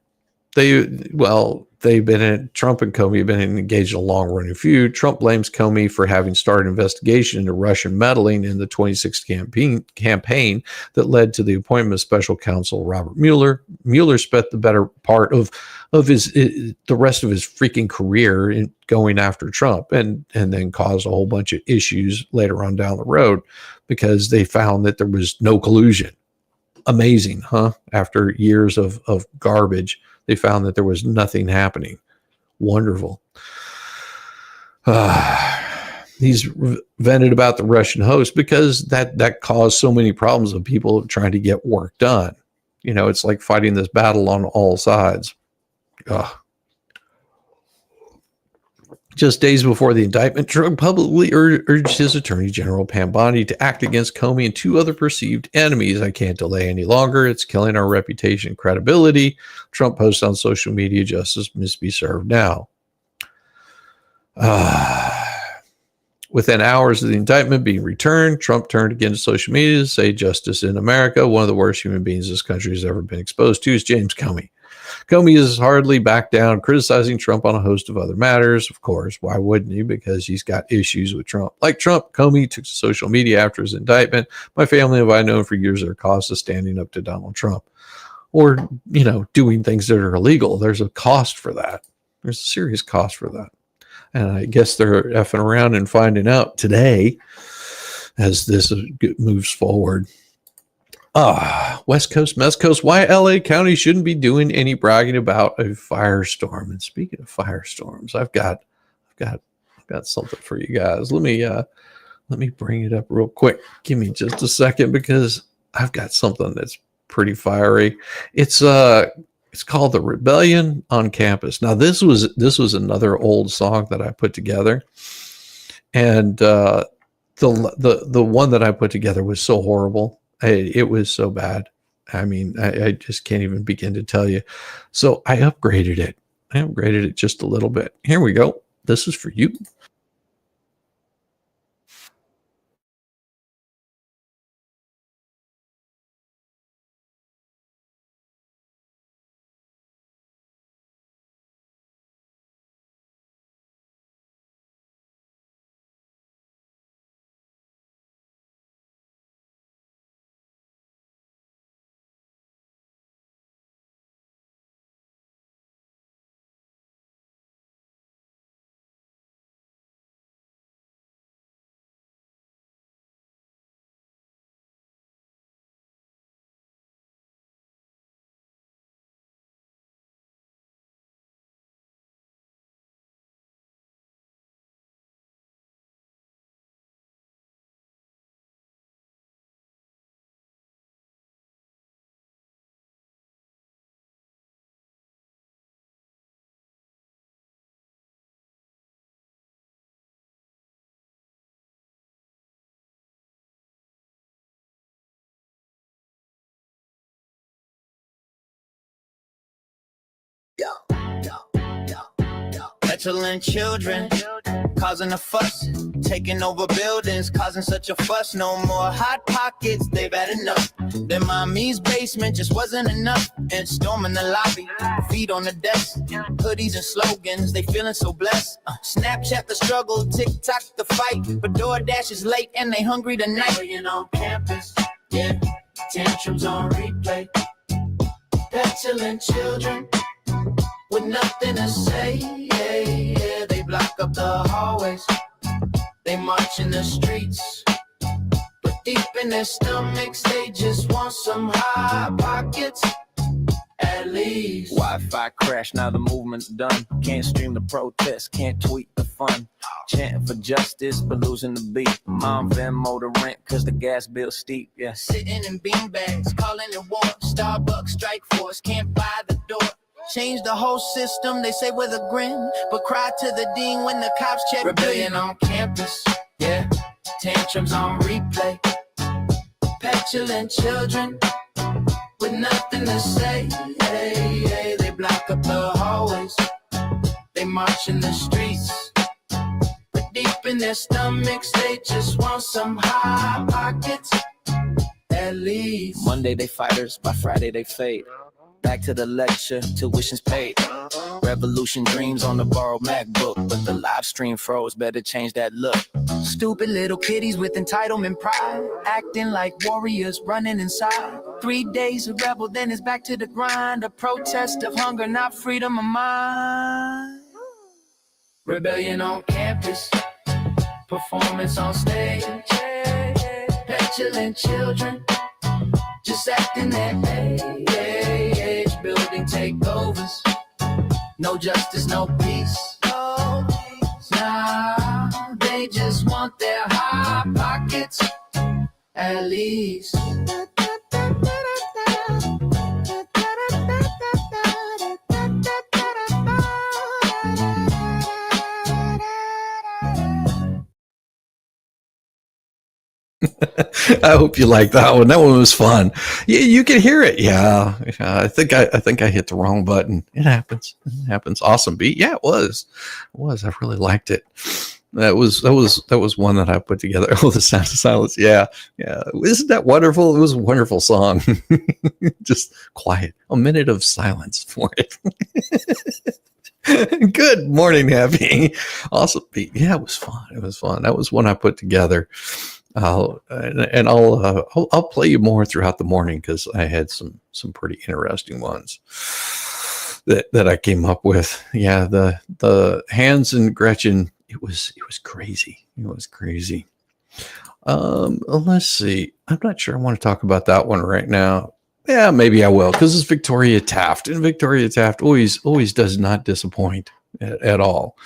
Trump and Comey have been engaged in a long-running feud. Trump blames Comey for having started an investigation into Russian meddling in the 2016 campaign that led to the appointment of special counsel Robert Mueller. Mueller spent the better part of the rest of his freaking career in going after Trump, and then caused a whole bunch of issues later on down the road because they found that there was no collusion. Amazing, huh? After years of garbage, they found that there was nothing happening. Wonderful. He's vented about the Russian host because that caused so many problems of people trying to get work done. You know, it's like fighting this battle on all sides. Ugh. Just days before the indictment, Trump publicly urged his attorney general Pam Bondi to act against Comey and 2 other perceived enemies. I can't delay any longer. It's killing our reputation and credibility. Trump posted on social media, justice must be served now. Within hours of the indictment being returned, Trump turned again to social media to say justice in America. One of the worst human beings this country has ever been exposed to is James Comey. Comey has hardly backed down, criticizing Trump on a host of other matters. Of course, why wouldn't he? Because he's got issues with Trump. Like Trump, Comey took to social media after his indictment. My family and I have known for years their cost of standing up to Donald Trump. Or, you know, doing things that are illegal. There's a cost for that. There's a serious cost for that. And I guess they're effing around and finding out today as this moves forward. West Coast, West Coast, why LA County shouldn't be doing any bragging about a firestorm. And speaking of firestorms, I've got something for you guys. Let me bring it up real quick. Give me just a second because I've got something that's pretty fiery. It's called The Rebellion on Campus. Now this was another old song that I put together, and the one that I put together was so horrible. It was so bad. I mean, I just can't even begin to tell you. So I upgraded it. Just a little bit. Here we go. This is for you. Petulant children causing a fuss, taking over buildings, causing such a fuss. No more hot pockets, they've had enough. Their mommy's basement just wasn't enough. And storming the lobby, feet on the desk, hoodies and slogans, they feeling so blessed. Snapchat the struggle, TikTok the fight, but DoorDash is late and they hungry tonight. Rebellion on campus, yeah, tantrums on replay. Petulant children with nothing to say, yeah, they block up the hallways, they march in the streets, but deep in their stomachs, they just want some hot pockets, at least. Wi-Fi crash, now the movement's done. Can't stream the protest, can't tweet the fun. Chanting for justice, but losing the beat. Mom Venmo the rent, cause the gas bill's steep, yeah. Sitting in beanbags, calling it war, Starbucks strike force, can't buy the door. Change the whole system, they say with a grin, but cry to the dean when the cops check. Rebellion on campus, yeah, tantrums on replay. Petulant children with nothing to say, hey, they block up the hallways, they march in the streets, but deep in their stomachs, they just want some hot pockets, at least. Monday they fighters, by Friday they fade. Back to the lecture, tuition's paid. Revolution dreams on the borrowed MacBook, but the live stream froze, better change that look. Stupid little kitties with entitlement pride, acting like warriors running inside. 3 days a rebel, then it's back to the grind. A protest of hunger, not freedom of mind. Rebellion on campus, performance on stage. Petulant children, just acting their age. Building takeovers, no justice, no peace. Nah. at least. I hope you like that one. That one was fun. You can hear it. Yeah. I think I hit the wrong button. It happens. It happens. Awesome beat. Yeah, it was. It was. I really liked it. That was one that I put together. Oh, the sound of silence. Yeah. Yeah. Isn't that wonderful? It was a wonderful song. Just quiet. A minute of silence for it. Good morning, Happy. Awesome beat. Yeah, it was fun. It was fun. That was one I put together. I'll play you more throughout the morning because I had some pretty interesting ones that I came up with. Yeah, the Hans and Gretchen. It was crazy. It was crazy. Let's see. I'm not sure I want to talk about that one right now. Yeah, maybe I will because it's Victoria Taft, and Victoria Taft always does not disappoint at all.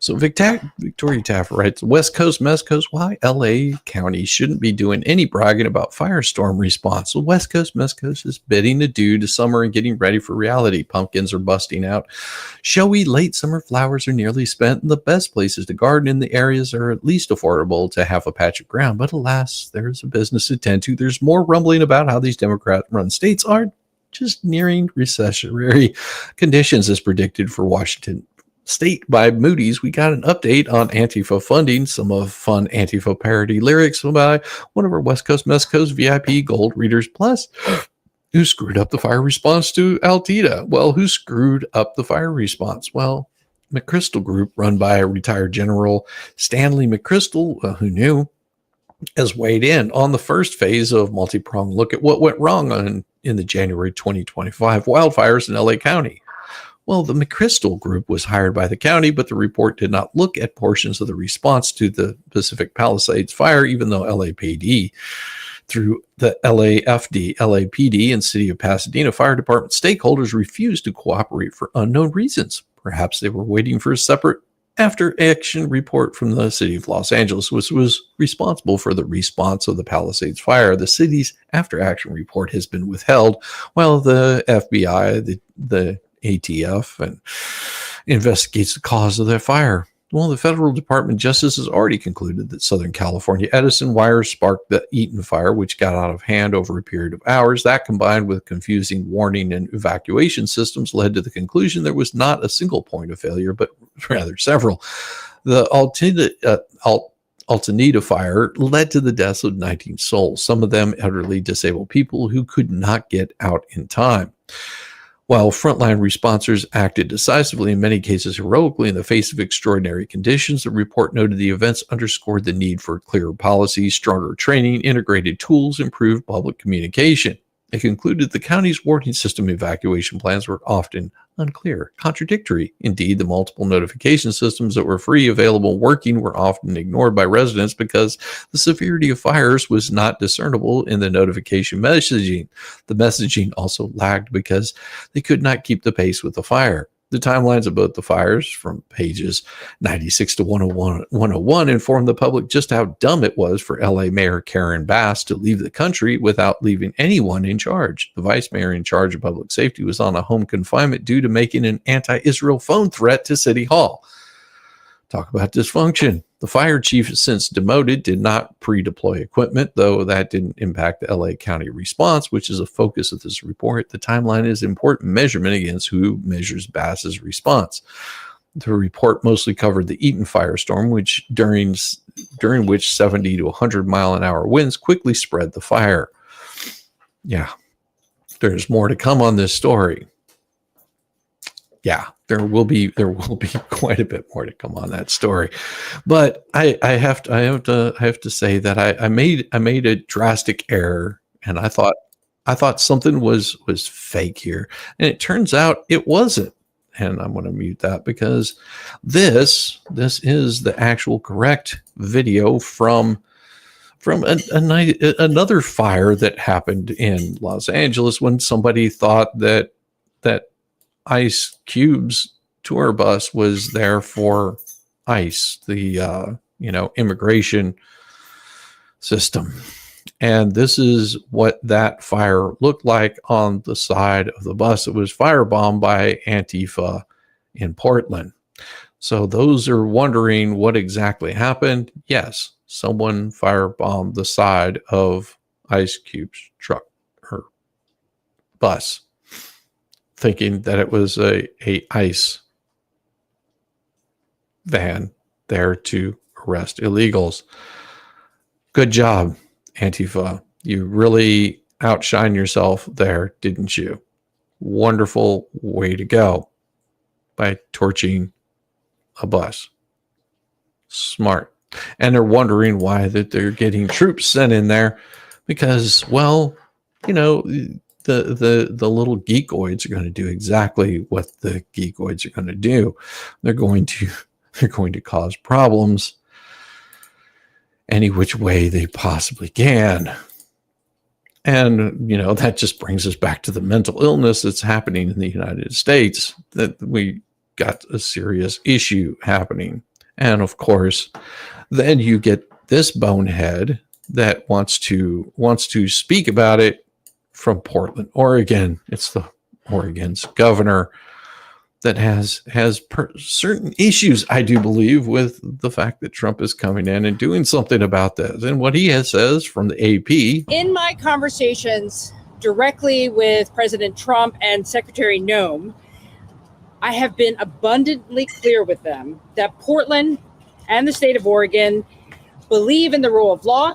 So Victoria Taft writes, West Coast, Mest Coast, why LA County shouldn't be doing any bragging about firestorm response. So West Coast, Mest Coast is bidding adieu to summer and getting ready for reality. Pumpkins are busting out. Showy late summer flowers are nearly spent, and the best places to garden in the areas are at least affordable to half a patch of ground. But alas, there's a business to tend to. There's more rumbling about how these Democrat-run states are just nearing recessionary conditions as predicted for Washington State by Moody's. We got an update on Antifa funding, some of fun Antifa parody lyrics by one of our West Coast, Mest Coast VIP Gold Readers Plus. Who screwed up the fire response to Altita? Well, who screwed up the fire response? Well, McChrystal Group, run by retired General Stanley McChrystal, who knew, has weighed in on the first phase of multi-pronged look at what went wrong in the January 2025 wildfires in LA County. Well, the McChrystal Group was hired by the county, but the report did not look at portions of the response to the Pacific Palisades fire, even though LAPD, through the LAFD, LAPD, and City of Pasadena Fire Department stakeholders refused to cooperate for unknown reasons. Perhaps they were waiting for a separate after-action report from the City of Los Angeles, which was responsible for the response of the Palisades fire. The city's after-action report has been withheld, while the FBI, the ATF, and investigates the cause of that fire. Well, the federal Department of Justice has already concluded that Southern California Edison wires sparked the Eaton fire, which got out of hand over a period of hours. That, combined with confusing warning and evacuation systems, led to the conclusion there was not a single point of failure, but rather several. The Altanita fire led to the deaths of 19 souls, some of them elderly disabled people who could not get out in time. While frontline responders acted decisively, in many cases heroically, in the face of extraordinary conditions, the report noted the events underscored the need for clearer policies, stronger training, integrated tools, improved public communication. It concluded the county's warning system evacuation plans were often unclear, contradictory. Indeed, the multiple notification systems that were free, available, working were often ignored by residents because the severity of fires was not discernible in the notification messaging. The messaging also lagged because they could not keep the pace with the fire. The timelines of both the fires, from pages 96 to 101, informed the public just how dumb it was for LA Mayor Karen Bass to leave the country without leaving anyone in charge. The vice mayor in charge of public safety was on a home confinement due to making an anti-Israel phone threat to City Hall. Talk about dysfunction. The fire chief, since demoted, did not pre-deploy equipment, though that didn't impact the LA County response, which is a focus of this report. The timeline is an important measurement against who measures Bass's response. The report mostly covered the Eaton firestorm, which during which 70 to 100 mile an hour winds quickly spread the fire. Yeah, there's more to come on this story. Yeah, there will be quite a bit more to come on that story, but I have to say that I made a drastic error, and I thought something was fake here, and it turns out it wasn't. And I'm going to mute that because this is the actual correct video from another fire that happened in Los Angeles when somebody thought that Ice Cube's tour bus was there for ICE, the immigration system. And this is what that fire looked like on the side of the bus. It was firebombed by Antifa in Portland. So those are wondering what exactly happened. Yes, someone firebombed the side of Ice Cube's truck or bus, thinking that it was a ICE van there to arrest illegals. Good job, Antifa. You really outshine yourself there, didn't you? Wonderful way to go by torching a bus. Smart. And they're wondering why that they're getting troops sent in there because, well, you know, the little geekoids are going to do exactly what the geekoids are going to do. They're going to cause problems any which way they possibly can. And, you know, that just brings us back to the mental illness that's happening in the United States, that we got a serious issue happening. And of course, then you get this bonehead that wants to speak about it from Portland, Oregon. It's the Oregon's governor that has certain issues, I do believe, with the fact that Trump is coming in and doing something about this. And what he says from the AP. In my conversations directly with President Trump and Secretary Noem, I have been abundantly clear with them that Portland and the state of Oregon believe in the rule of law,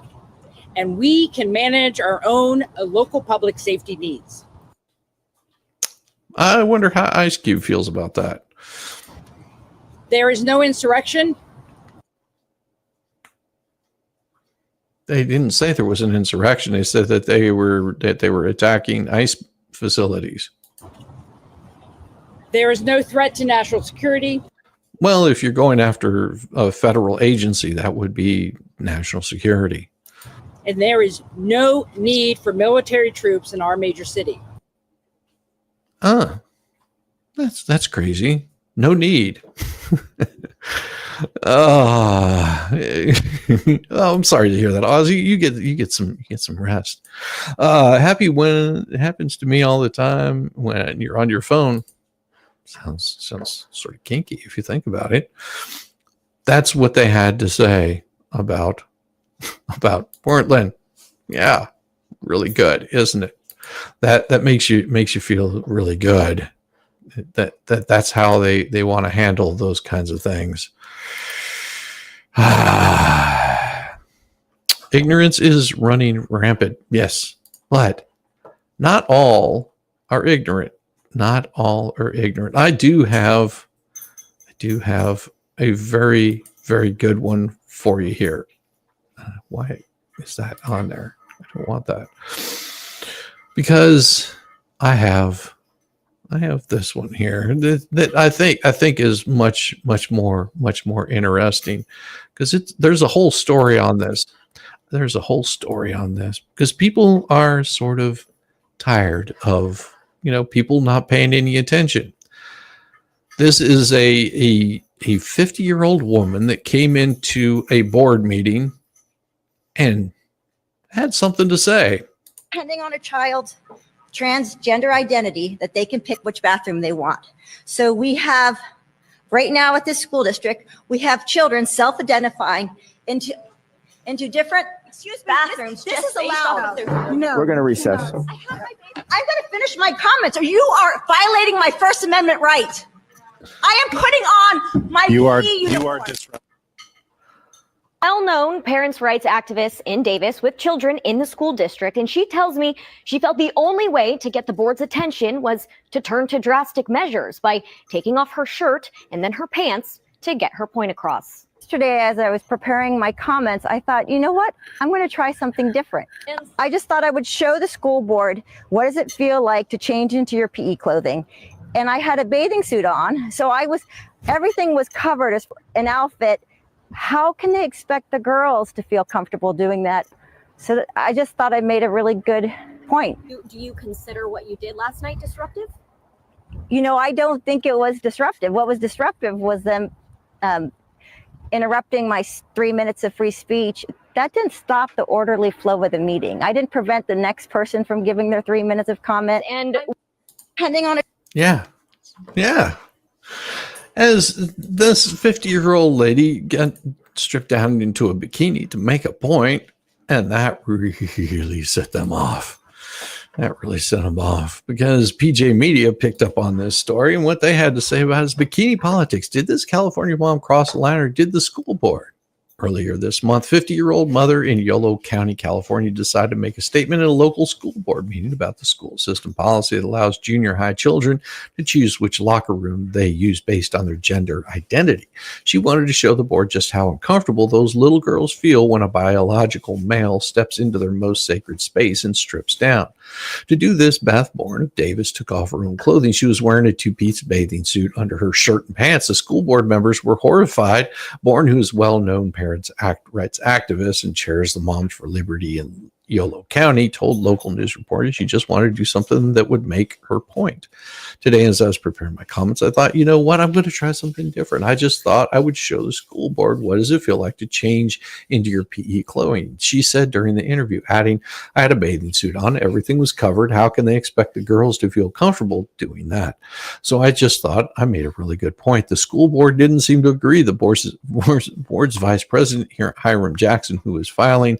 and we can manage our own local public safety needs. I wonder how Ice Cube feels about that. There is no insurrection. They didn't say there was an insurrection. They said that they were attacking ICE facilities. There is no threat to national security. Well, if you're going after a federal agency, that would be national security. And there is no need for military troops in our major city. That's crazy. No need. Oh, I'm sorry to hear that, Ozzy. You get some rest. Happy when it happens to me all the time when you're on your phone. Sounds sort of kinky if you think about it. That's what they had to say about Portland. Yeah, really good, isn't it? That makes you feel really good. That's how they want to handle those kinds of things. Ignorance is running rampant. Yes, but not all are ignorant. Not all are ignorant. I do have a very, very good one for you here. Why is that on there? I don't want that. Because I have this one here that I think is much more interesting, because there's a whole story on this. There's a whole story on this because people are sort of tired of, people not paying any attention. This is a 50-year-old woman that came into a board meeting and had something to say. Depending on a child's transgender identity, that they can pick which bathroom they want. So we have, right now at this school district, we have children self-identifying into different bathrooms. This is allowed. No. We're going to recess. I'm going to finish my comments, or you are violating my First Amendment right. I am putting on my You are disrupting. Well-known parents' rights activist in Davis with children in the school district, and she tells me she felt the only way to get the board's attention was to turn to drastic measures by taking off her shirt and then her pants to get her point across. Yesterday, as I was preparing my comments, I thought, you know what? I'm going to try something different. I just thought I would show the school board, what does it feel like to change into your PE clothing? And I had a bathing suit on, so everything was covered as an outfit. How can they expect the girls to feel comfortable doing that? So I just thought I made a really good point. Do you consider what you did last night disruptive? I don't think it was disruptive. What was disruptive was them interrupting my 3 minutes of free speech that didn't stop the orderly flow of the meeting. I didn't prevent the next person from giving their 3 minutes of comment. And Depending on Yeah. Yeah. As this 50-year-old lady got stripped down into a bikini to make a point, and that really set them off. That really set them off because PJ Media picked up on this story, and what they had to say about his bikini politics. Did this California mom cross the line, or did the school board? Earlier this month, 50-year-old mother in Yolo County, California, decided to make a statement at a local school board meeting about the school system policy that allows junior high children to choose which locker room they use based on their gender identity. She wanted to show the board just how uncomfortable those little girls feel when a biological male steps into their most sacred space and strips down. To do this, Beth Bourne of Davis took off her own clothing. She was wearing a two-piece bathing suit under her shirt and pants. The school board members were horrified. Bourne, who is well-known rights activist and chairs the Moms for Liberty in Yolo County, told local news reporters she just wanted to do something that would make her point. Today, as I was preparing my comments, I thought, you know what, I'm going to try something different. I just thought I would show the school board, what does it feel like to change into your PE clothing? She said during the interview, adding, I had a bathing suit on, everything was covered. How can they expect the girls to feel comfortable doing that? So I just thought I made a really good point. The school board didn't seem to agree. The board's vice president here, Hiram Jackson, who was filling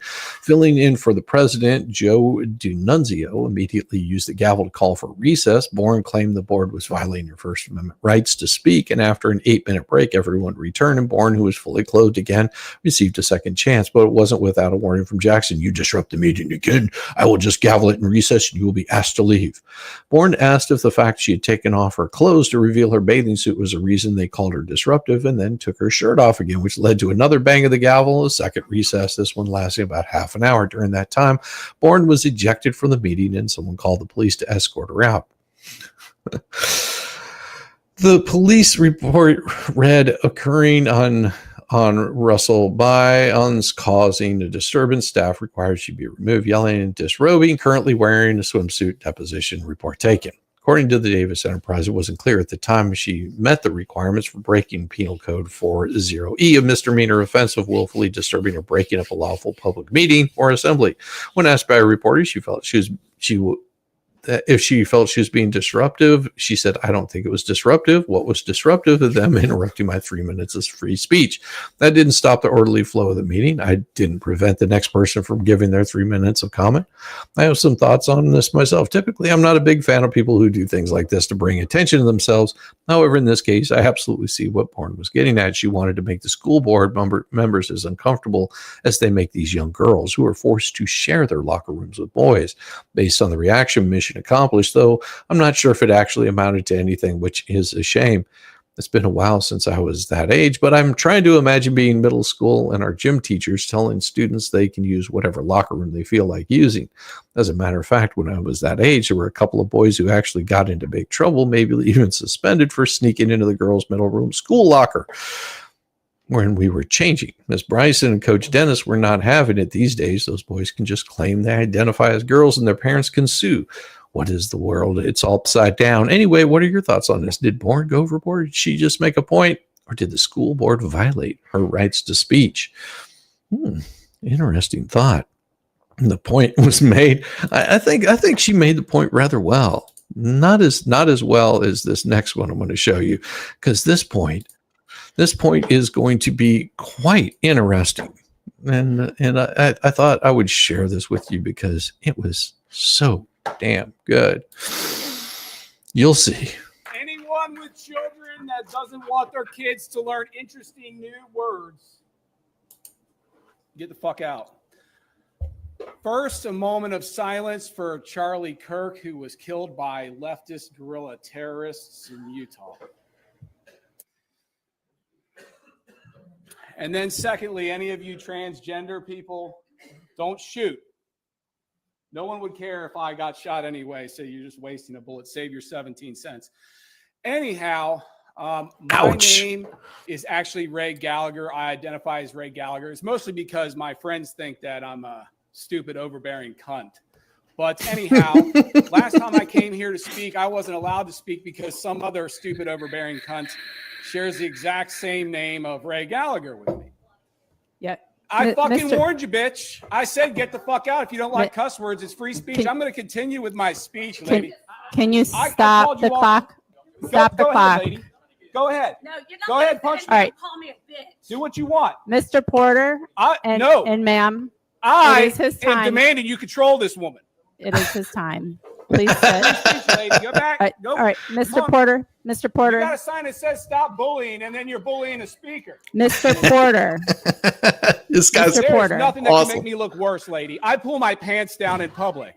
in for the president, Joe DiNunzio, immediately used the gavel to call for recess. Bourne claimed the board was violating her First Amendment rights to speak, and after an 8-minute break, everyone returned, and Bourne, who was fully clothed again, received a second chance, but it wasn't without a warning from Jackson. You disrupt the meeting again, I will just gavel it in recess, and you will be asked to leave. Bourne asked if the fact she had taken off her clothes to reveal her bathing suit was a reason they called her disruptive, and then took her shirt off again, which led to another bang of the gavel, a second recess, this one lasting about half an hour. During that time, Bourne was ejected from the meeting, and someone called the police to escort her out. The police report read, occurring on Russell Byons, causing a disturbance. Staff required she be removed, yelling and disrobing, currently wearing a swimsuit. Deposition report taken. According to the Davis Enterprise, it wasn't clear at the time she met the requirements for breaking Penal Code 4.0e, a misdemeanor offense of willfully disturbing or breaking up a lawful public meeting or assembly. When asked by a reporter, if she felt she was being disruptive, she said, I don't think it was disruptive. What was disruptive of them interrupting my 3 minutes of free speech? That didn't stop the orderly flow of the meeting. I didn't prevent the next person from giving their 3 minutes of comment. I have some thoughts on this myself. Typically, I'm not a big fan of people who do things like this to bring attention to themselves. However, in this case, I absolutely see what Bourne was getting at. She wanted to make the school board members as uncomfortable as they make these young girls who are forced to share their locker rooms with boys. Based on the reaction, mission accomplished, though I'm not sure if it actually amounted to anything, which is a shame. It's been a while since I was that age, but I'm trying to imagine being middle school and our gym teachers telling students they can use whatever locker room they feel like using. As a matter of fact, when I was that age, there were a couple of boys who actually got into big trouble, maybe even suspended for sneaking into the girls' middle room school locker when we were changing. Miss Bryson and Coach Dennis were not having it these days. Those boys can just claim they identify as girls and their parents can sue. What is the world? It's all upside down. Anyway, what are your thoughts on this? Did Bourne go overboard? Did she just make a point? Or did the school board violate her rights to speech? Interesting thought. The point was made. I think she made the point rather well. Not as well as this next one I'm going to show you, because this point is going to be quite interesting. And I thought I would share this with you because it was so damn good. You'll see. Anyone with children that doesn't want their kids to learn interesting new words, get the fuck out. First, a moment of silence for Charlie Kirk, who was killed by leftist guerrilla terrorists in Utah. And then secondly, any of you transgender people, don't shoot. No one would care if I got shot anyway, so you're just wasting a bullet. Save your 17 cents. Anyhow, my name is actually Ray Gallagher. I identify as Ray Gallagher. It's mostly because my friends think that I'm a stupid, overbearing cunt. But anyhow, last time I came here to speak, I wasn't allowed to speak because some other stupid, overbearing cunt shares the exact same name of Ray Gallagher with me. Yeah. I fucking Mr. warned you, bitch. I said get the fuck out. If you don't like cuss words, it's free speech. I'm going to continue with my speech, lady. Can you I stop called the you all- clock? Stop the Go clock. ahead, lady. Go ahead. No, you're not Go gonna ahead, punch sit me. All right. and call me a bitch. Do what you want. Mr. Porter and, No. and ma'am, I it is his am time. demanding you control this woman. It is his time. Please sit. Speech, lady. Go back. All right, Go. all right, Come Mr. on. Porter, Mr. You Porter, got a sign that says stop bullying, and then you're bullying a speaker. Mr. Porter, This guy's Mr. There's Porter. nothing that Awesome. can make me look worse, lady. I pull my pants down in public.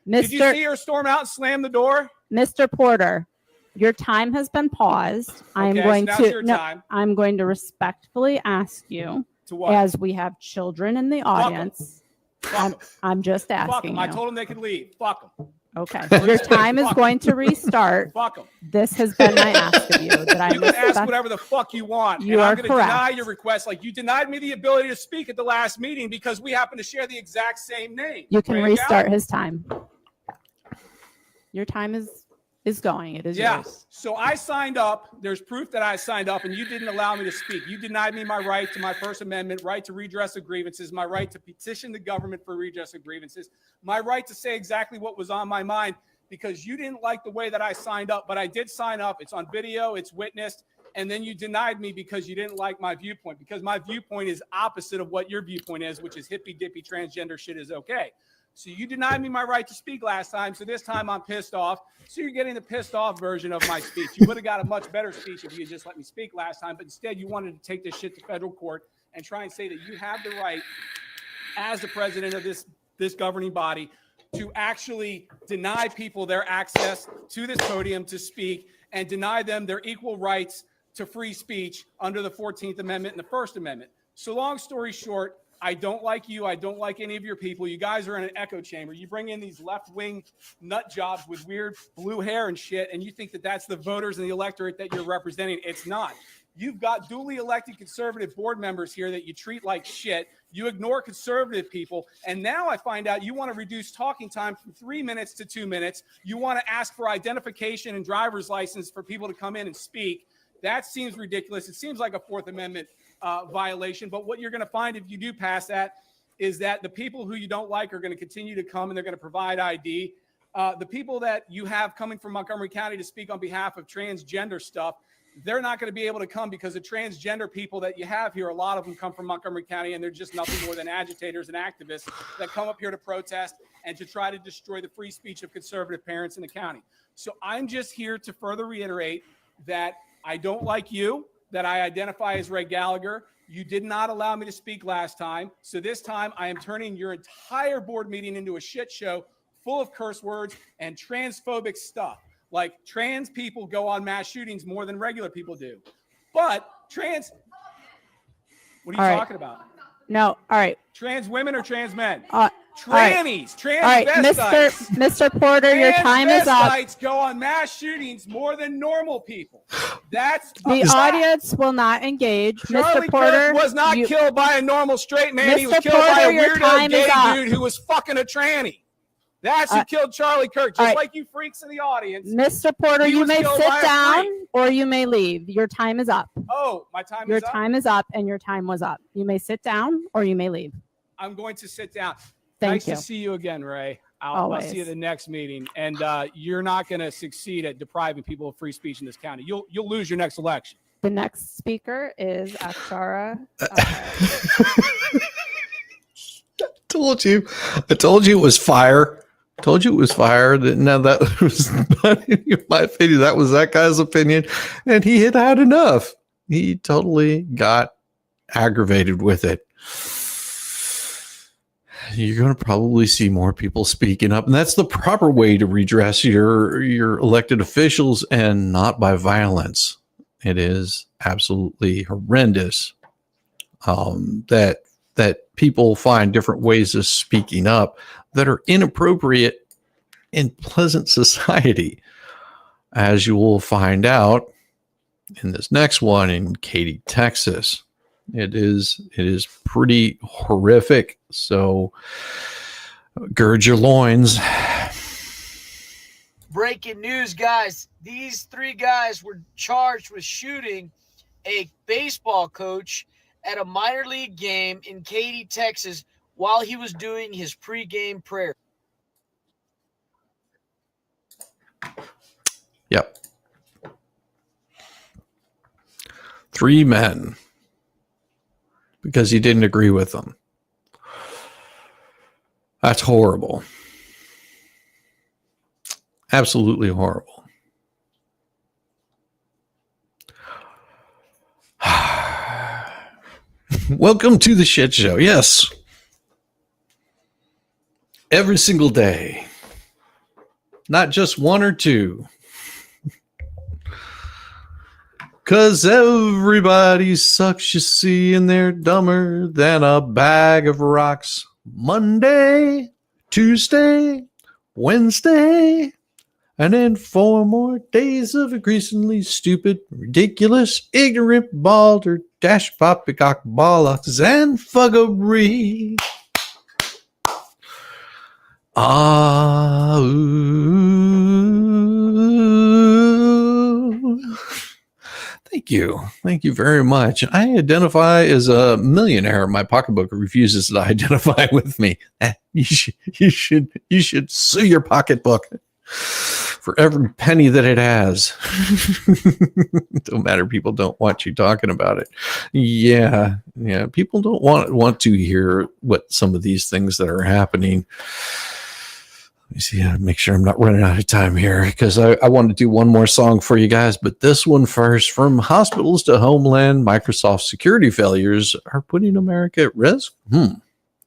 Did you see her storm out and slam the door? Mr. Porter, your time has been paused. I'm Okay, going so now's to your no, time. I'm going to respectfully ask you, To what? as we have children in the audience. I'm just Fuck asking them. I you. told them they could leave. Fuck them. Okay, your time is going to restart. Fuck them. This has been my ask of you that I You can ask respect. whatever the fuck you want. You and are I'm going to deny correct. your request like you denied me the ability to speak at the last meeting because we happen to share the exact same name. You can Ray restart Gallagher. his time. Your time is going. It is Yeah. yours. So I signed up. There's proof that I signed up, and you didn't allow me to speak. You denied me my right to my First Amendment, right to redress of grievances, my right to petition the government for redress of grievances, my right to say exactly what was on my mind because you didn't like the way that I signed up. But I did sign up. It's on video. It's witnessed. And then you denied me because you didn't like my viewpoint, because my viewpoint is opposite of what your viewpoint is, which is hippy dippy transgender shit is okay. So you denied me my right to speak last time. So this time I'm pissed off. So you're getting the pissed off version of my speech. You would have got a much better speech if you had just let me speak last time. But instead you wanted to take this shit to federal court and try and say that you have the right as the president of this governing body to actually deny people their access to this podium to speak and deny them their equal rights to free speech under the 14th Amendment and the First Amendment. So long story short, I don't like you. I don't like any of your people. You guys are in an echo chamber. You bring in these left-wing nut jobs with weird blue hair and shit, and you think that that's the voters and the electorate that you're representing. It's not. You've got duly elected conservative board members here that you treat like shit. You ignore conservative people. And now I find out you want to reduce talking time from 3 minutes to 2 minutes. You want to ask for identification and driver's license for people to come in and speak. That seems ridiculous. It seems like a Fourth Amendment violation. But what you're going to find if you do pass that is that the people who you don't like are going to continue to come and they're going to provide ID. The people that you have coming from Montgomery County to speak on behalf of transgender stuff, they're not going to be able to come because the transgender people that you have here, a lot of them come from Montgomery County and they're just nothing more than agitators and activists that come up here to protest and to try to destroy the free speech of conservative parents in the county. So I'm just here to further reiterate that I don't like you, that I identify as Ray Gallagher. You did not allow me to speak last time. So this time I am turning your entire board meeting into a shit show full of curse words and transphobic stuff. Like trans people go on mass shootings more than regular people do. But what are you All right. talking about? No, all right. Trans women or trans men? Trannies, Trannies, all right, transvestites. Mr. Porter, your time is up. Transvestites go on mass shootings more than normal people. That's The a fact. audience will not engage. Charlie Mr. Porter Kirk was not killed by a normal straight man. He was Mr. killed by a Porter, your weirdo time is gay up. dude who was fucking a tranny. That's who killed Charlie Kirk. Just all right. like you freaks in the audience. Mr. Porter, He you was may killed sit by a down freak. or you may leave. Your time is up. Oh, my time Your is up? time is up and your time was up. You may sit down or you may leave. I'm going to sit down. Thank nice you. to see you again, Ray. I'll see you at the next meeting. And you're not going to succeed at depriving people of free speech in this county. You'll lose your next election. The next speaker is Akshara. Told you. I told you it was fire. Told you it was fire. Now that was not in my opinion. That was that guy's opinion. And he had had enough. He totally got aggravated with it. You're going to probably see more people speaking up. And that's the proper way to redress your elected officials and not by violence. It is absolutely horrendous that people find different ways of speaking up that are inappropriate in pleasant society, as you will find out in this next one in Katy, Texas. It is pretty horrific. So gird your loins. Breaking news, guys. These three guys were charged with shooting a baseball coach at a minor league game in Katy, Texas, while he was doing his pregame prayer. Yep. 3 men because he didn't agree with them. That's horrible. Absolutely horrible. Welcome to the shit show. Yes. Every single day. Not just one or two. Cause everybody sucks, you see, and they're dumber than a bag of rocks. Monday, Tuesday, Wednesday, and then 4 more days of increasingly stupid, ridiculous, ignorant, bald, or dash poppycock bollocks and fuggery. Thank you. Thank you very much. I identify as a millionaire. My pocketbook refuses to identify with me. You should sue your pocketbook for every penny that it has. Don't matter. People don't want you talking about it. Yeah. People don't want to hear what some of these things that are happening. Let me see how to make sure I'm not running out of time here, because I want to do one more song for you guys, but this one first. From hospitals to homeland, Microsoft security failures are putting America at risk.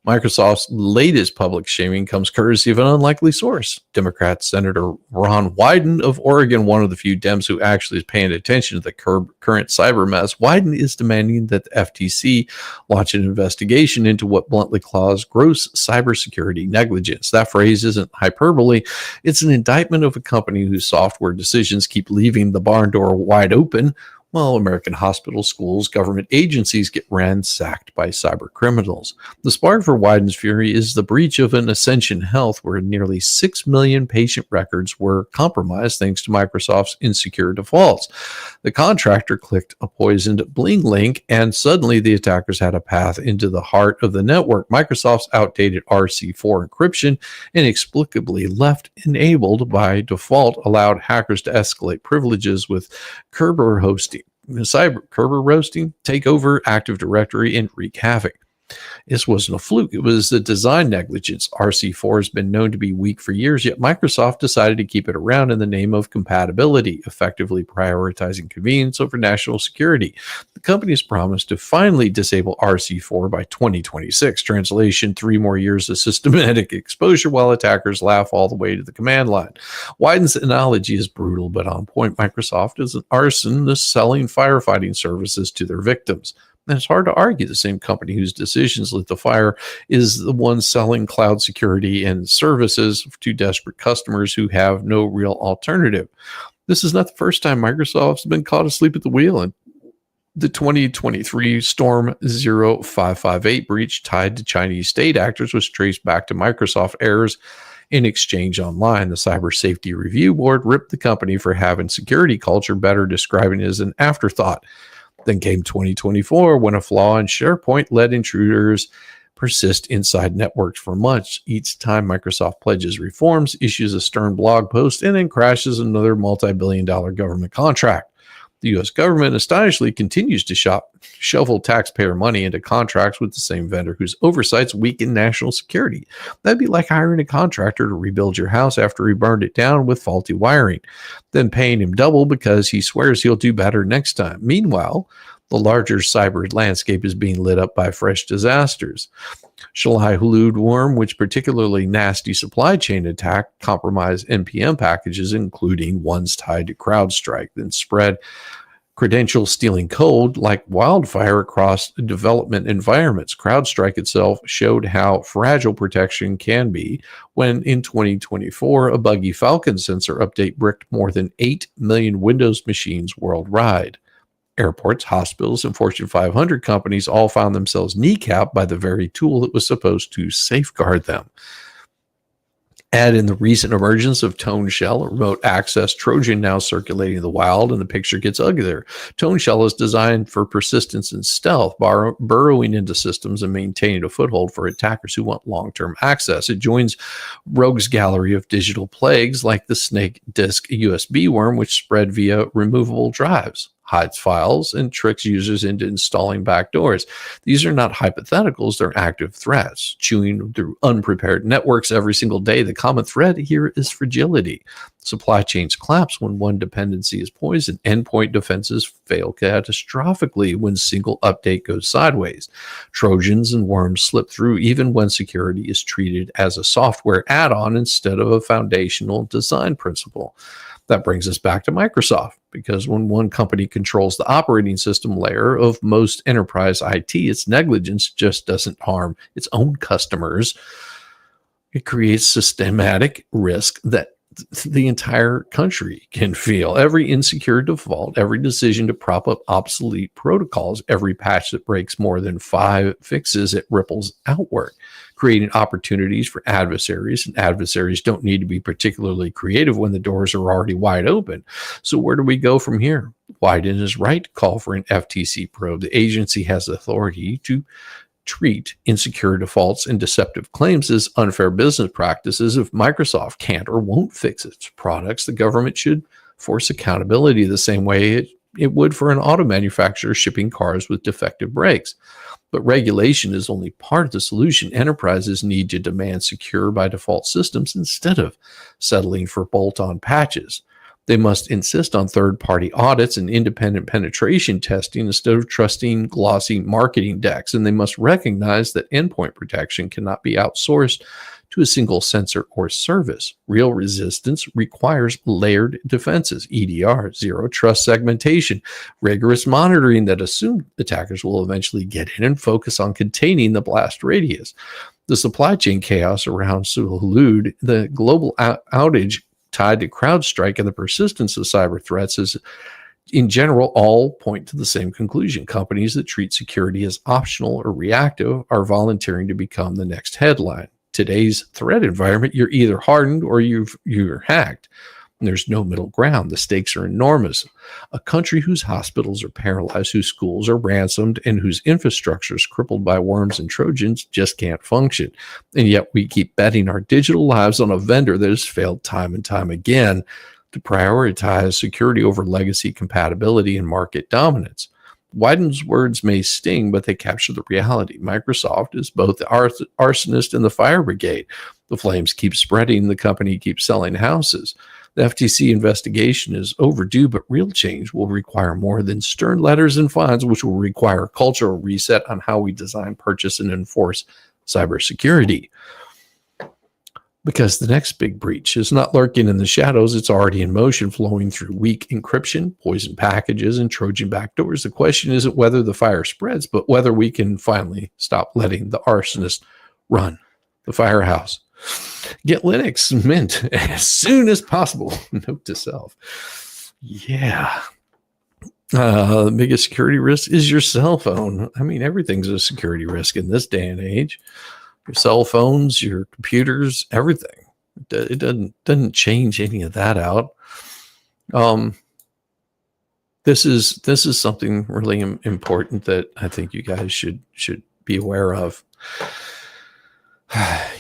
Microsoft's latest public shaming comes courtesy of an unlikely source. Democrat Senator Ron Wyden of Oregon, one of the few Dems who actually is paying attention to the current cyber mess. Wyden is demanding that the FTC launch an investigation into what bluntly calls gross cybersecurity negligence. That phrase isn't hyperbole. It's an indictment of a company whose software decisions keep leaving the barn door wide open, while American hospitals, schools, government agencies get ransacked by cyber criminals. The spark for Wyden's fury is the breach of an Ascension Health, where nearly 6 million patient records were compromised thanks to Microsoft's insecure defaults. The contractor clicked a poisoned Bling link, and suddenly the attackers had a path into the heart of the network. Microsoft's outdated RC4 encryption, inexplicably left enabled by default, allowed hackers to escalate privileges with Kerber roasting, take over Active Directory, and wreak havoc. This wasn't a fluke. It was the design negligence. RC4 has been known to be weak for years, yet Microsoft decided to keep it around in the name of compatibility, effectively prioritizing convenience over national security. The company has promised to finally disable RC4 by 2026. Translation: 3 more years of systematic exposure while attackers laugh all the way to the command line. Wyden's analogy is brutal but on point. Microsoft is an arsonist selling firefighting services to their victims. And it's hard to argue the same company whose decisions lit the fire is the one selling cloud security and services to desperate customers who have no real alternative. This is not the first time Microsoft's been caught asleep at the wheel. And the 2023 Storm 0558 breach tied to Chinese state actors was traced back to Microsoft errors in Exchange Online. The Cyber Safety Review Board ripped the company for having security culture, better describing it as an afterthought. Then came 2024, when a flaw in SharePoint let intruders persist inside networks for months. Each time Microsoft pledges reforms, issues a stern blog post, and then crashes another multi-billion-dollar government contract. The U.S. government astonishingly continues to shovel taxpayer money into contracts with the same vendor whose oversights weaken national security. That'd be like hiring a contractor to rebuild your house after he burned it down with faulty wiring, then paying him double because he swears he'll do better next time. Meanwhile, the larger cyber landscape is being lit up by fresh disasters. Shanghai Hulud worm, which particularly nasty supply chain attack, compromised NPM packages, including ones tied to CrowdStrike, then spread credential stealing code like wildfire across development environments. CrowdStrike itself showed how fragile protection can be when in 2024, a buggy Falcon sensor update bricked more than 8 million Windows machines worldwide. Airports, hospitals, and Fortune 500 companies all found themselves kneecapped by the very tool that was supposed to safeguard them. Add in the recent emergence of Tone Shell, a remote access Trojan now circulating in the wild, and the picture gets uglier. Tone Shell is designed for persistence and stealth, burrowing into systems and maintaining a foothold for attackers who want long-term access. It joins Rogue's gallery of digital plagues like the snake disk USB worm, which spread via removable drives, hides files, and tricks users into installing backdoors. These are not hypotheticals, they're active threats. Chewing through unprepared networks every single day, the common thread here is fragility. Supply chains collapse when one dependency is poisoned. Endpoint defenses fail catastrophically when single update goes sideways. Trojans and worms slip through even when security is treated as a software add-on instead of a foundational design principle. That brings us back to Microsoft, because when one company controls the operating system layer of most enterprise IT, its negligence just doesn't harm its own customers. It creates systematic risk that the entire country can feel. Every insecure default, every decision to prop up obsolete protocols, every patch that breaks more than 5 fixes, it ripples outward, creating opportunities for adversaries, and adversaries don't need to be particularly creative when the doors are already wide open. So where do we go from here? Wyden is right to call for an FTC probe. The agency has authority to treat insecure defaults and deceptive claims as unfair business practices. If Microsoft can't or won't fix its products, the government should force accountability the same way it would for an auto manufacturer shipping cars with defective brakes. But regulation is only part of the solution. Enterprises need to demand secure by default systems instead of settling for bolt-on patches. They must insist on third-party audits and independent penetration testing instead of trusting glossy marketing decks. And they must recognize that endpoint protection cannot be outsourced to a single sensor or service. Real resistance requires layered defenses, EDR, zero trust segmentation, rigorous monitoring that assume attackers will eventually get in and focus on containing the blast radius. The supply chain chaos around Salud, the global outage tied to CrowdStrike, and the persistence of cyber threats is, in general, all point to the same conclusion. Companies that treat security as optional or reactive are volunteering to become the next headline. Today's threat environment, you're either hardened or you're hacked. And there's no middle ground. The stakes are enormous. A country whose hospitals are paralyzed, whose schools are ransomed, and whose infrastructure is crippled by worms and Trojans just can't function. And yet we keep betting our digital lives on a vendor that has failed time and time again to prioritize security over legacy compatibility and market dominance. Wyden's words may sting, but they capture the reality. Microsoft is both the arsonist and the fire brigade. The flames keep spreading. The company keeps selling houses. The FTC investigation is overdue, but real change will require more than stern letters and fines, which will require a cultural reset on how we design, purchase, and enforce cybersecurity. Because the next big breach is not lurking in the shadows, it's already in motion, flowing through weak encryption, poison packages, and Trojan backdoors. The question isn't whether the fire spreads, but whether we can finally stop letting the arsonist run the firehouse. Get Linux Mint as soon as possible. Note to self. Yeah. The biggest security risk is your cell phone. I mean, everything's a security risk in this day and age. Your cell phones, your computers, everything. It doesn't change any of that out. This is something really important that I think you guys should be aware of.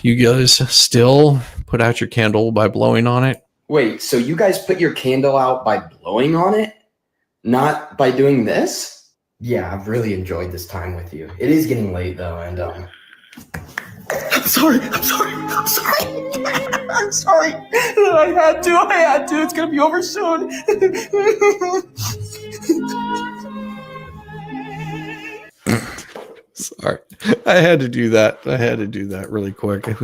You guys still put out your candle by blowing on it? Wait, so you guys put your candle out by blowing on it? Not by doing this? Yeah, I've really enjoyed this time with you. It is getting late though, and I'm sorry. I had to. It's gonna be over soon. Sorry. I had to do that really quick. It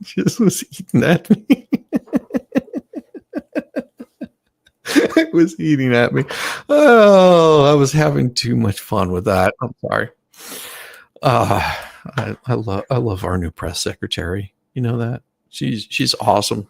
just was eating at me. It was eating at me. Oh, I was having too much fun with that. I'm sorry. I love our new press secretary. You know that? She's awesome.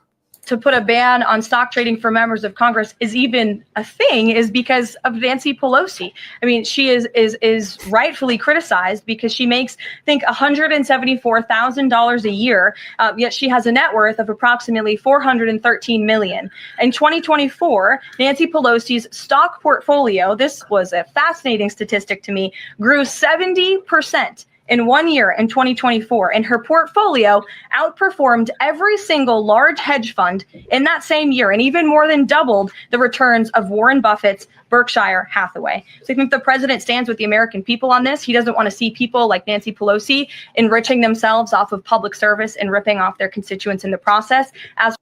to put a ban on stock trading for members of Congress is even a thing is because of Nancy Pelosi. I mean, she is rightfully criticized because she makes, I think, $174,000 a year, yet she has a net worth of approximately $413 million. In 2024, Nancy Pelosi's stock portfolio, this was a fascinating statistic to me, grew 70% in 1 year in 2024, and her portfolio outperformed every single large hedge fund in that same year, and even more than doubled the returns of Warren Buffett's Berkshire Hathaway. So I think the president stands with the American people on this. He doesn't want to see people like Nancy Pelosi enriching themselves off of public service and ripping off their constituents in the process. As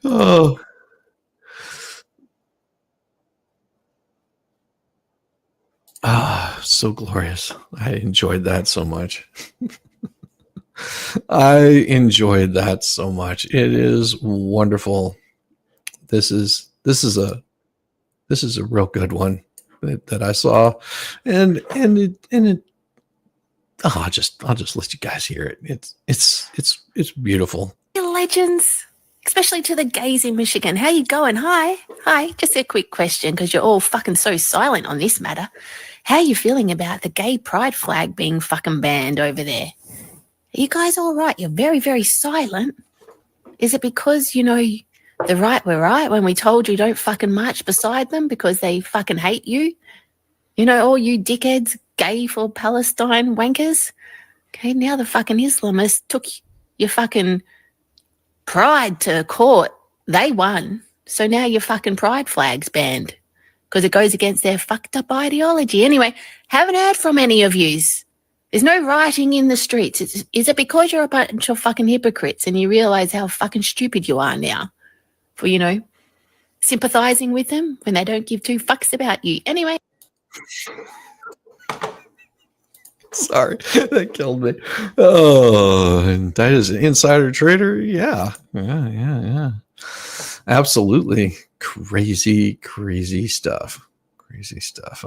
Oh. Ah, so glorious. I enjoyed that so much. I enjoyed that so much. It is wonderful. This is a real good one that I saw. And I'll just let you guys hear it. It's beautiful. Legends, especially to the gays in Michigan. How you going? Hi. Just a quick question, because you're all fucking so silent on this matter. How are you feeling about the gay pride flag being fucking banned over there? Are you guys all right? You're very, very silent. Is it because, you know, the right were right when we told you don't fucking march beside them because they fucking hate you? You know, all you dickheads, gay for Palestine wankers? Okay, now the fucking Islamists took your fucking pride to court. They won. So now your fucking pride flag's banned because it goes against their fucked up ideology. Anyway, haven't heard from any of yous. There's no rioting in the streets. Is it because you're a bunch of fucking hypocrites and you realize how fucking stupid you are now for, you know, sympathizing with them when they don't give two fucks about you? Anyway. Sorry, that killed me. Oh, and that is an insider trader. Yeah. Absolutely crazy stuff.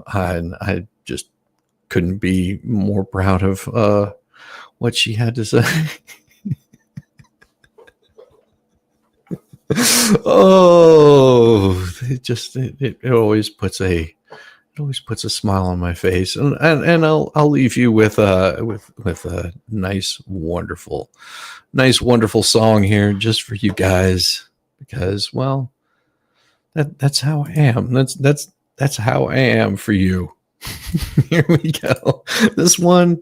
I just couldn't be more proud of what she had to say. Oh, it always puts a smile on my face, and I'll leave you with a nice wonderful song here just for you guys, because, well, that's how I am. That's how I am for you. Here we go. This one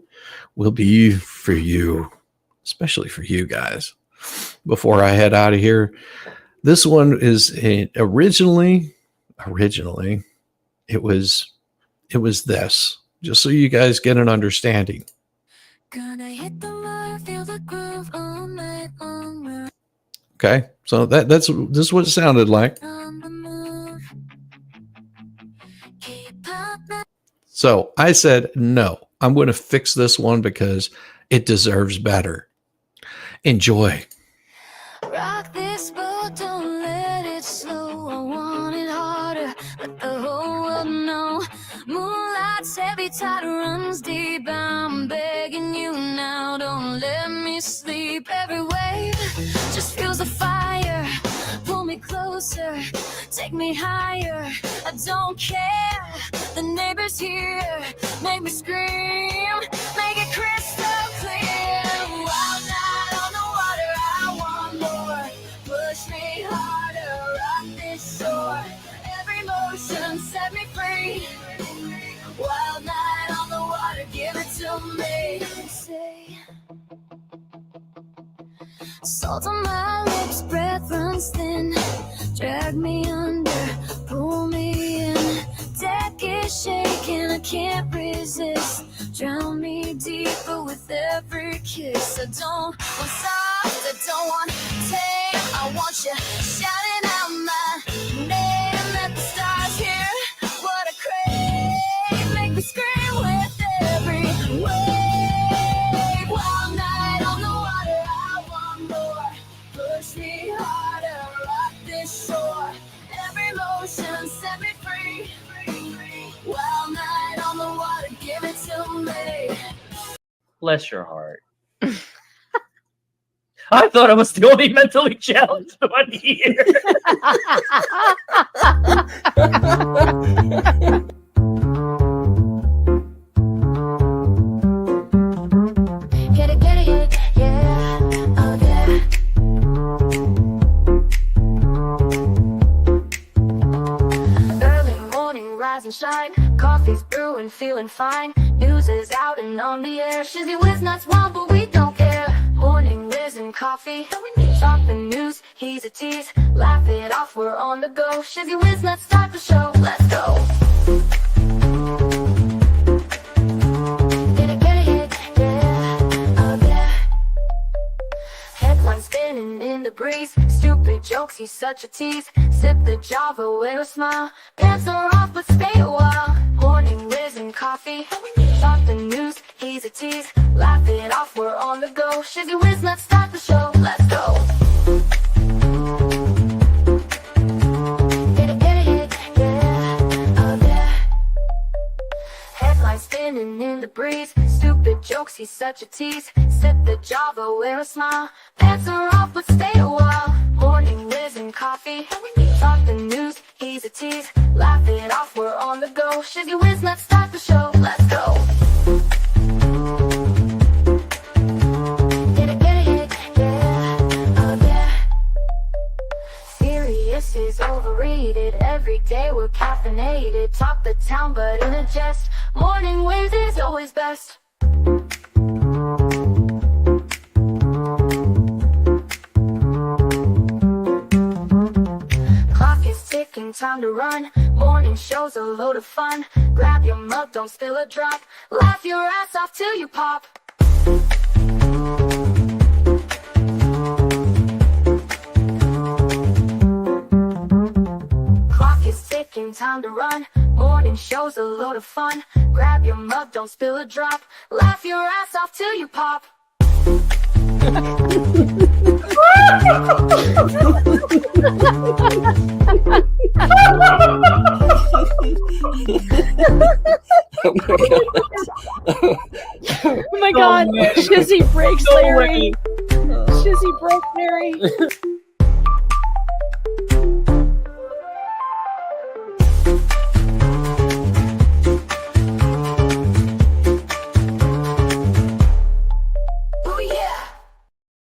will be for you, especially for you guys. Before I head out of here, this one is originally it was this, just so you guys get an understanding. Gonna hit the mark, feel the groove all night long. Okay, so this is what it sounded like. So I said, no, I'm going to fix this one because it deserves better. Enjoy. Rock this boat, don't let it slow. I want it harder, let the whole world know. Moonlight's heavy, tide runs deep. I'm begging you now, don't let me sleep. Every wave just feels a fire. Pull me closer, take me higher. I don't care, the neighbors here make me scream. Make it crystal clear. Wild night on the water, I want more. Push me harder, rock this shore. Every motion set me free. Wild night on the water, give it to me. Say, salt on my lips, breath runs thin. Drag me under, pull me in. Deck is shaking, I can't resist. Drown me deeper with every kiss. I don't want soft, I don't want tame. I want you shouting out my name. Let the stars hear what I crave. Make me scream with every wave. Wild night on the water, I want more. Push me harder, rock this shore. Every motion set me free. Wild night on the water, give it to me. Bless your heart. I thought I was the only mentally challenged one here. Get it, yeah, oh yeah. Early morning, rise and shine. Coffee's brewing, feeling fine. News is out and on the air. Shizzy Whiz nuts wild, but we don't care. Morning Whiz and Coffee. Talk the news, he's a tease. Laugh it off, we're on the go. Shizzy Whiz nuts, start the show. Let's go. Get it, yeah, oh yeah. Headlines spinning in the breeze. Stupid jokes, he's such a tease. Sip the Java, wear a smile. Pants are off, but stay a while. Morning Whiz and Coffee. Talk the news, he's a tease. Laugh it off, we're on the go. Shizzy Whiz, let's start the show. Let's go. Get it, yeah, oh yeah. Headlines spinning in the breeze. Stupid jokes, he's such a tease. Sip the Java, wear a smile. Pants are off, but stay a while. Morning Whiz and Coffee. Talk the news, he's a tease. Laugh it off, we're on the go. Shizzy Whiz, let's start the show. Let's go. Get it, yeah, oh yeah. Serious is overrated. Every day we're caffeinated. Talk the town, but in a jest. Morning Whiz is always best. Clock is ticking, time to run. Morning show's a load of fun. Grab your mug, don't spill a drop. Laugh your ass off till you pop. Clock is ticking, time to run. Morning show's a load of fun. Grab your mug, don't spill a drop. Laugh your ass off till you pop. Oh my god, Shizzy breaks Larry. Shizzy broke Larry.